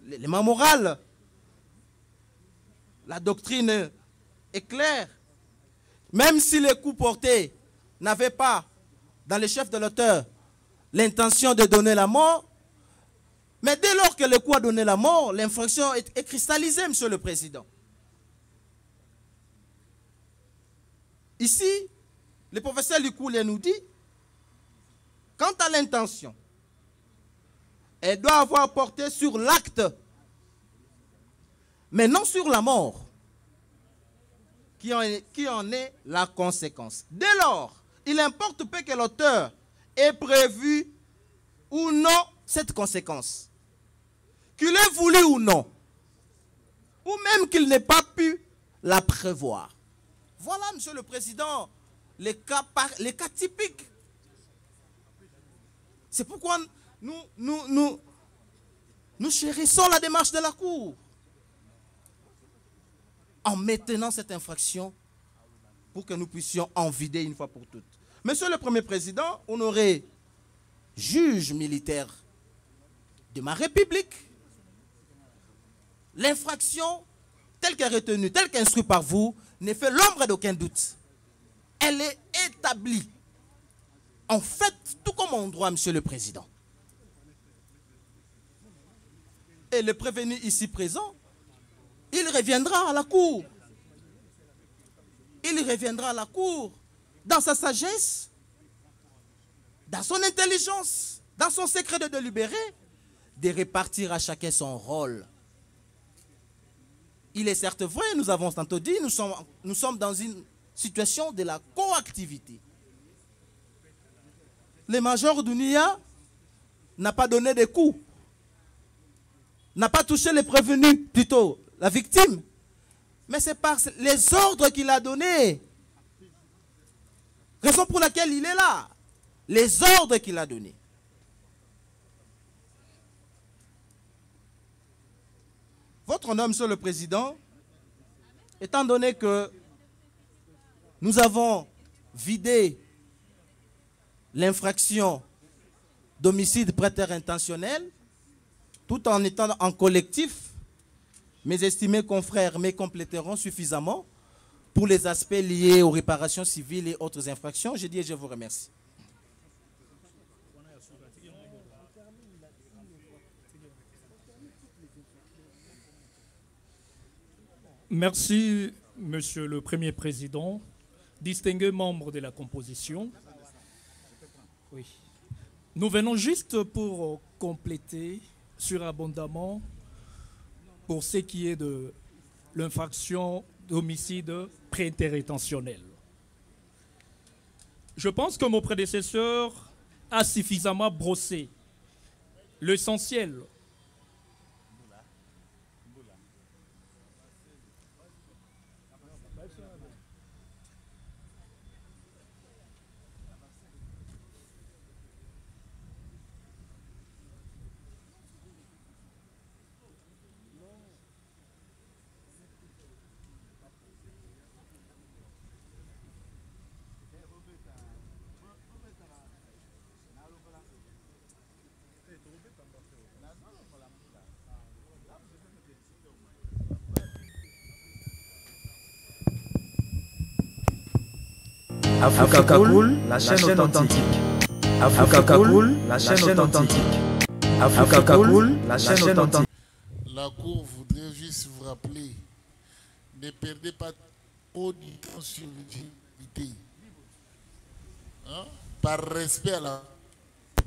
l'élément moral, la doctrine est claire. Même si les coups portés n'avaient pas, dans le chef de l'auteur, l'intention de donner la mort, mais dès lors que le coup a donné la mort, l'infraction est cristallisée, Monsieur le Président. Ici, le professeur Lukoulé nous dit, quant à l'intention, elle doit avoir porté sur l'acte, mais non sur la mort, qui en est la conséquence. Dès lors, il importe peu que l'auteur ait prévu ou non cette conséquence, qu'il ait voulu ou non, ou même qu'il n'ait pas pu la prévoir. Voilà, Monsieur le Président, les cas typiques. C'est pourquoi nous chérissons la démarche de la Cour en maintenant cette infraction pour que nous puissions en vider une fois pour toutes. Monsieur le Premier Président, honoré juge militaire de ma République, l'infraction telle qu'elle est retenue, telle qu'instruite par vous, ne fait l'ombre d'aucun doute. Elle est établie. En fait, tout comme en droit, Monsieur le Président. Et le prévenu ici présent, il reviendra à la Cour. Il reviendra à la Cour dans sa sagesse, dans son intelligence, dans son secret de délibérer, de répartir à chacun son rôle. Il est certes vrai, nous avons tantôt dit, nous sommes dans une situation de la coactivité. Le major Dounia n'a pas donné de coups, n'a pas touché les prévenus, plutôt la victime, mais c'est par les ordres qu'il a donnés. Raison pour laquelle il est là. Les ordres qu'il a donnés. Votre honneur, Monsieur le Président, étant donné que nous avons vidé l'infraction d'homicide prêteur intentionnel, tout en étant en collectif, mes estimés confrères me compléteront suffisamment pour les aspects liés aux réparations civiles et autres infractions. Je dis et je vous remercie. Merci, Monsieur le Premier Président, distingués membres de la composition. Oui. Nous venons juste pour compléter surabondamment pour ce qui est de l'infraction d'homicide préintérintentionnel. Je pense que mon prédécesseur a suffisamment brossé l'essentiel. Africa Kakoul, la chaîne authentique. Africa Kakoul, la chaîne authentique. Africa Kakoul, la chaîne authentique. La Cour voudrait juste vous rappeler, ne perdez pas trop de temps sur l'utilité. Hein? Par respect à la... Nous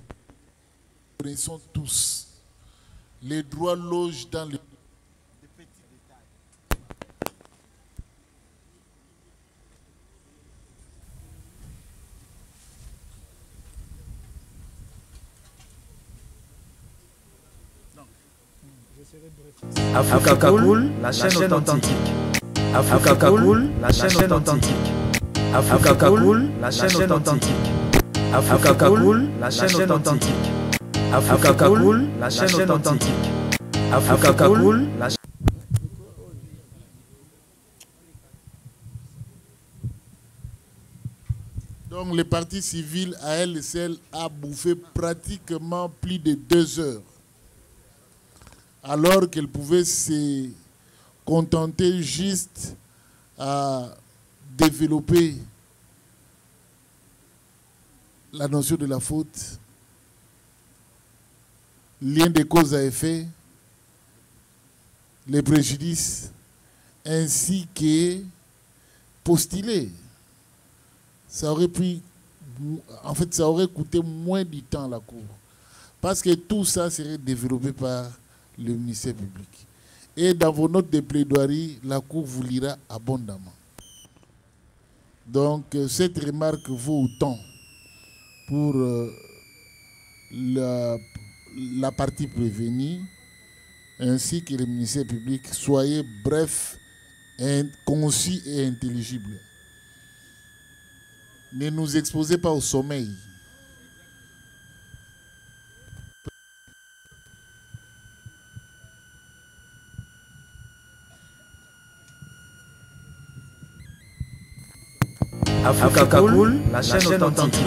connaissons tous. Les droits logent dans le... Africa Kakoul, la chaîne authentique. Africa Kakoul, la chaîne authentique. Africa Kakoul, la chaîne authentique. Africa Kakoul, la chaîne authentique. Africa Kakoul, la chaîne authentique. Africa Kakoul, la chaîne. Donc les partis civils à elle seule a bouffé pratiquement plus de 2 heures. Alors qu'elle pouvait se contenter juste à développer la notion de la faute, lien de cause à effet, les préjudices, ainsi que postuler. Ça aurait pu, en fait, ça aurait coûté moins de temps à la Cour. Parce que tout ça serait développé par le ministère public. Et dans vos notes de plaidoirie, la Cour vous lira abondamment. Donc, cette remarque vaut autant pour la partie prévenue, ainsi que le ministère public. Soyez bref, concis et intelligible. Ne nous exposez pas au sommeil. Africa Kakoul, la chaîne authentique.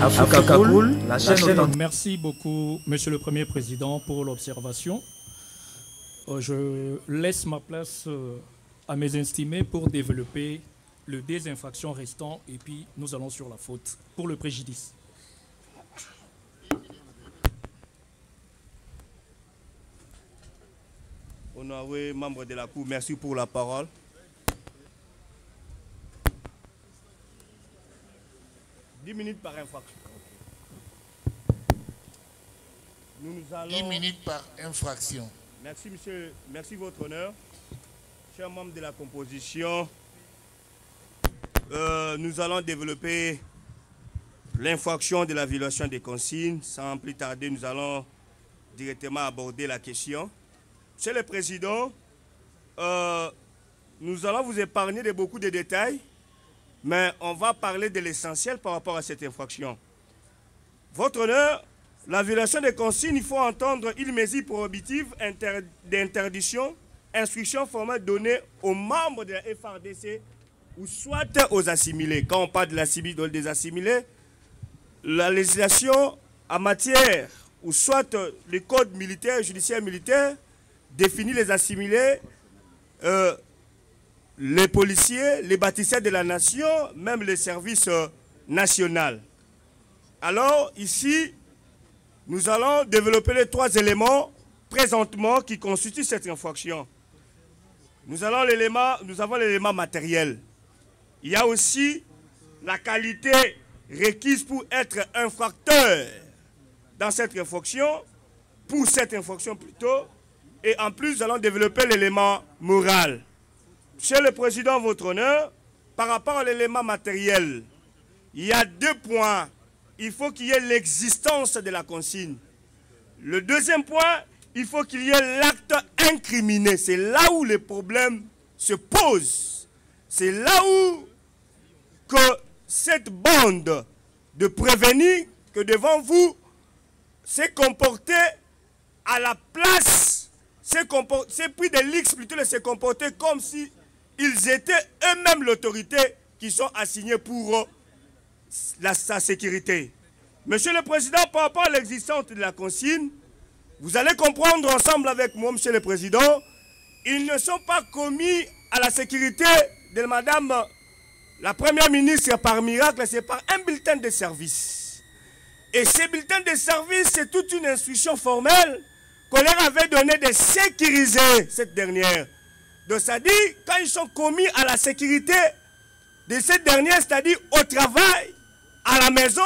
Africa Kakoul, la chaîne authentique. Merci beaucoup, Monsieur le Premier Président, pour l'observation. Je laisse ma place à mes estimés pour développer le désinfraction restant et puis nous allons sur la faute pour le préjudice. Honoré membre de la Cour, merci pour la parole. « 10 minutes par infraction. Nous allons... 10 minutes par infraction. Merci, monsieur. Merci, votre honneur. Chers membres de la composition, nous allons développer l'infraction de la violation des consignes. Sans plus tarder, nous allons directement aborder la question. Monsieur le Président, nous allons vous épargner de beaucoup de détails, mais on va parler de l'essentiel par rapport à cette infraction. Votre honneur, la violation des consignes, il faut entendre une mesure prohibitive d'interdiction, instruction formelle donnée aux membres de la FARDC ou soit aux assimilés. Quand on parle de des assimilés, la législation en matière ou soit le code militaire, judiciaire militaire, définit les assimilés, les policiers, les bâtisseurs de la nation, même les services nationaux. Alors, ici, nous allons développer les 3 éléments présentement qui constituent cette infraction. nous avons l'élément matériel. Il y a aussi la qualité requise pour être infracteur dans cette infraction, pour cette infraction plutôt, et en plus, nous allons développer l'élément moral. Monsieur le Président, votre honneur, par rapport à l'élément matériel, il y a 2 points. Il faut qu'il y ait l'existence de la consigne. Le deuxième point, il faut qu'il y ait l'acte incriminé. C'est là où les problèmes se posent. C'est là où que cette bande de prévenus que devant vous s'est comportée à la place, s'est pris des lix plutôt de se comporter comme si ils étaient eux-mêmes l'autorité qui sont assignés pour sa sécurité. Monsieur le Président, par rapport à l'existence de la consigne, vous allez comprendre ensemble avec moi, Monsieur le Président, ils ne sont pas commis à la sécurité de Madame la Première ministre par miracle, c'est par un bulletin de service. Et ces bulletins de service, c'est toute une instruction formelle qu'on leur avait donnée de sécuriser cette dernière. Donc, c'est-à-dire, quand ils sont commis à la sécurité de cette dernière, c'est-à-dire au travail, à la maison,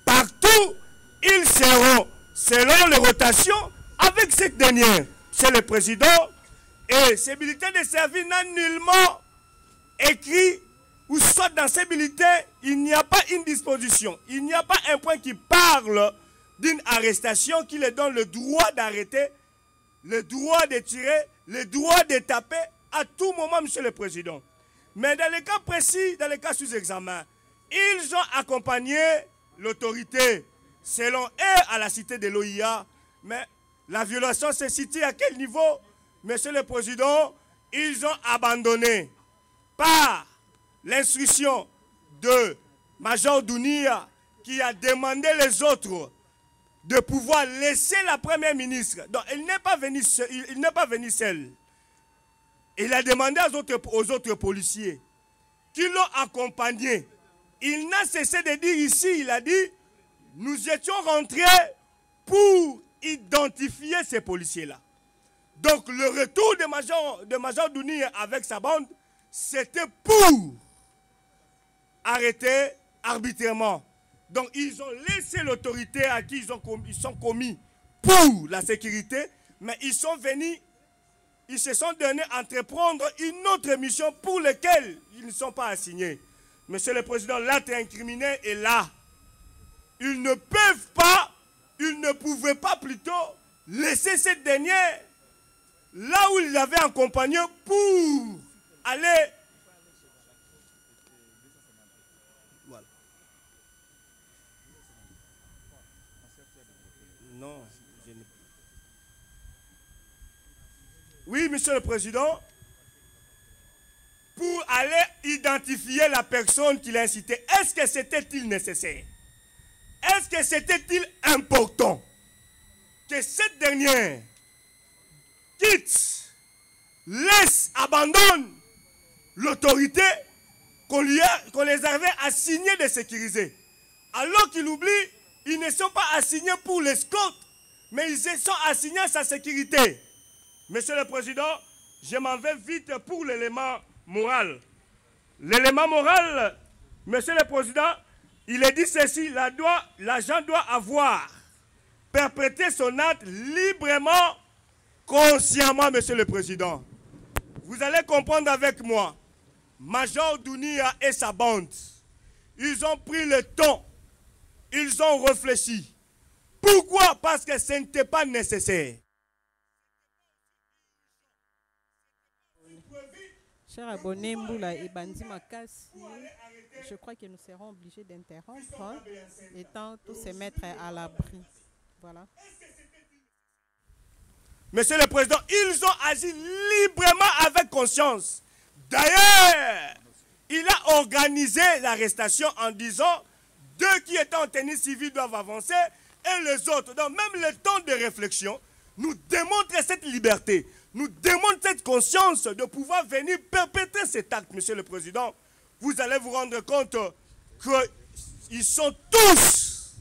partout, ils seront, selon les rotations, avec cette dernière. C'est le Président. Et ces bulletins de service n'ont nullement écrit, ou soit dans ces bulletins, il n'y a pas une disposition, il n'y a pas un point qui parle d'une arrestation qui leur donne le droit d'arrêter, le droit de tirer, le droit de taper à tout moment, Monsieur le Président. Mais dans les cas précis, dans les cas sous examen, ils ont accompagné l'autorité selon eux à la cité de l'OIA. Mais la violation se situe à quel niveau? Monsieur le Président, ils ont abandonné par l'instruction de Major Dounia qui a demandé les autres de pouvoir laisser la Première ministre. Donc, il n'est pas venu seul. Il a demandé aux autres policiers qui l'ont accompagné. Il n'a cessé de dire ici, il a dit, nous étions rentrés pour identifier ces policiers-là. Donc, le retour de Major Dounia avec sa bande, c'était pour arrêter arbitrairement. Donc, ils ont laissé l'autorité à qui ils sont commis pour la sécurité, mais ils sont venus, ils se sont donnés à entreprendre une autre mission pour laquelle ils ne sont pas assignés. Monsieur le Président, l'acte incriminé est là. Ils ne peuvent pas, ils ne pouvaient pas plutôt laisser cette dernière là où ils l'avaient accompagné pour aller. Voilà. Non, je n'ai... Oui, Monsieur le Président, pour aller identifier la personne qui l'a incité, est-ce que c'était-il nécessaire? Est-ce que c'était-il important que cette dernière quitte, laisse, abandonne l'autorité qu'on les avait assignés de sécuriser? Alors qu'il oublie, ils ne sont pas assignés pour l'escorte, mais ils sont assignés à sa sécurité. Monsieur le Président, je m'en vais vite pour l'élément moral. L'élément moral, Monsieur le Président, il est dit ceci, l'agent doit avoir perpétré son acte librement, consciemment, Monsieur le Président. Vous allez comprendre avec moi, Major Dounia et sa bande, ils ont pris le temps, ils ont réfléchi. Pourquoi? Parce que ce n'était pas nécessaire. Cher abonné Mboula et Bandi Makassi, je crois que nous serons obligés d'interrompre, étant tous se mettre à l'abri. Voilà. Monsieur le Président, ils ont agi librement avec conscience. D'ailleurs, il a organisé l'arrestation en disant deux qui étaient en tenue civile doivent avancer et les autres. Donc même le temps de réflexion nous démontre cette liberté, nous démontre cette conscience de pouvoir venir perpétrer cet acte, Monsieur le Président. Vous allez vous rendre compte qu'ils sont tous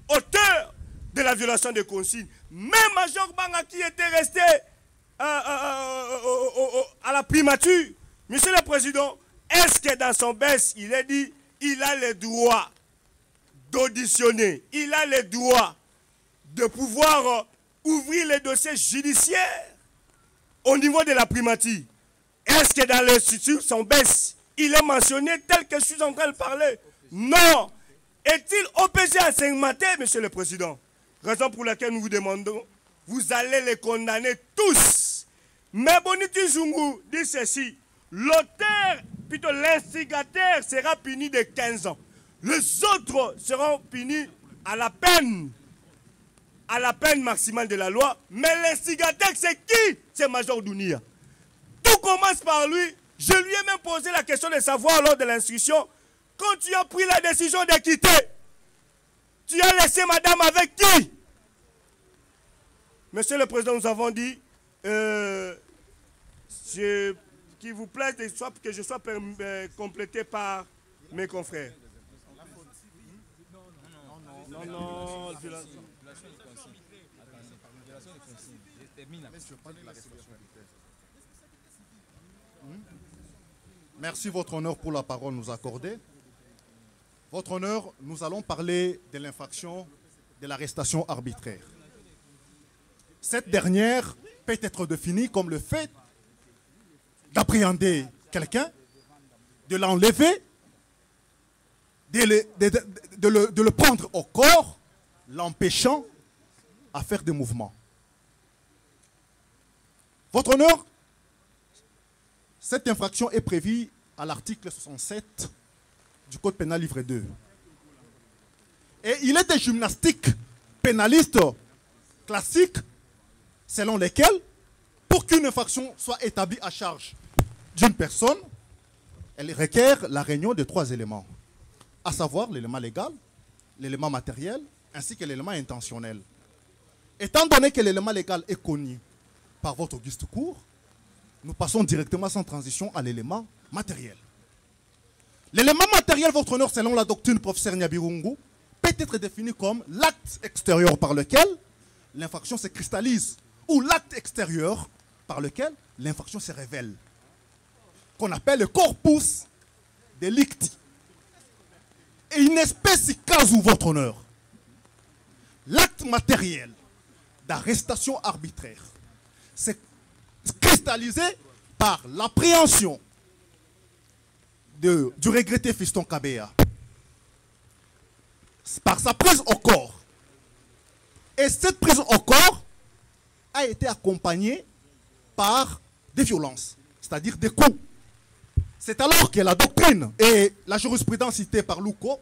auteurs de la violation des consignes. Même Major Banga qui était resté à la primature. Monsieur le Président, est-ce que dans son baisse, il est dit, il a le droit d'auditionner, il a le droit de pouvoir ouvrir les dossiers judiciaires au niveau de la primature? Est-ce que dans l'institut, son baisse, il est mentionné tel que je suis en train de parler? Non. Est-il OPG assermenté, Monsieur le Président? Raison pour laquelle nous vous demandons, vous allez les condamner tous. Mais Boniti Zungu dit ceci, l'auteur, plutôt l'instigateur sera puni de 15 ans. Les autres seront punis à la peine maximale de la loi. Mais l'instigateur, c'est qui? C'est Major Dounia. Tout commence par lui. Je lui ai même posé la question de savoir lors de l'instruction, quand tu as pris la décision de quitter, tu as laissé madame avec qui? Monsieur le Président, nous avons dit, qu'il vous plaise que je sois complété par mes confrères. Non. Merci, Votre Honneur, pour la parole nous accorder. Votre Honneur, nous allons parler de l'infraction de l'arrestation arbitraire. Cette dernière peut être définie comme le fait d'appréhender quelqu'un, de l'enlever, de le prendre au corps, l'empêchant à faire des mouvements. Votre Honneur, cette infraction est prévue à l'article 67 du Code pénal livre 2. Et il est des gymnastiques pénalistes classiques selon lesquelles, pour qu'une infraction soit établie à charge d'une personne, elle requiert la réunion de 3 éléments, à savoir l'élément légal, l'élément matériel, ainsi que l'élément intentionnel. Étant donné que l'élément légal est connu par votre auguste cour, nous passons directement sans transition à l'élément matériel. L'élément matériel, Votre Honneur, selon la doctrine professeur Nyabirungu, peut être défini comme l'acte extérieur par lequel l'infraction se cristallise, ou l'acte extérieur par lequel l'infraction se révèle, qu'on appelle le corpus delicti. Et une espèce de cas où, Votre Honneur, l'acte matériel d'arrestation arbitraire s'est cristallisé par l'appréhension du regretté Fiston Kabea, par sa prise au corps. Et cette prise au corps a été accompagnée par des violences, c'est-à-dire des coups. C'est alors que la doctrine et la jurisprudence citée par Louko,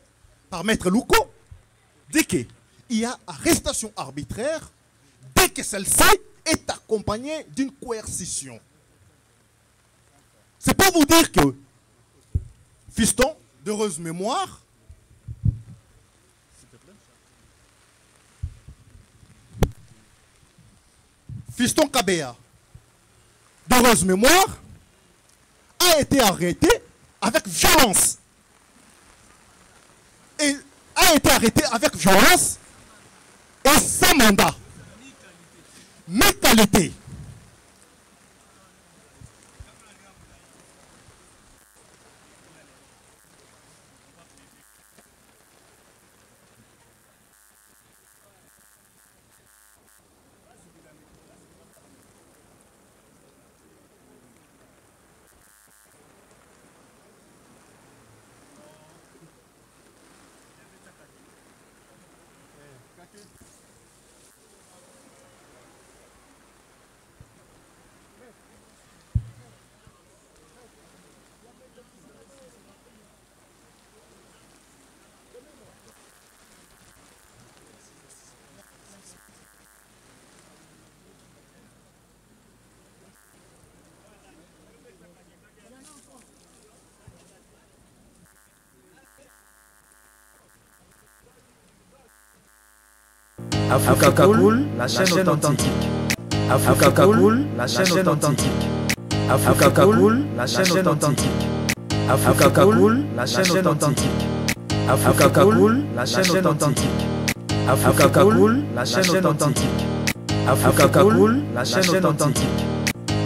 par Maître Louko, dit qu'il y a arrestation arbitraire dès que celle-ci est accompagnée d'une coercition. C'est pour vous dire que Fiston, d'heureuse mémoire, Fiston Kabea, d'heureuse mémoire, a été arrêté avec violence. Et a été arrêté avec violence et sans mandat. Mes qualités. Africa Cool, la chaîne authentique. Africa Cool, la chaîne authentique. Africa Cool, la chaîne authentique. Africa Cool, la chaîne authentique. Africa Cool, la chaîne authentique. Africa Cool, la chaîne authentique. Africa Cool, la chaîne authentique.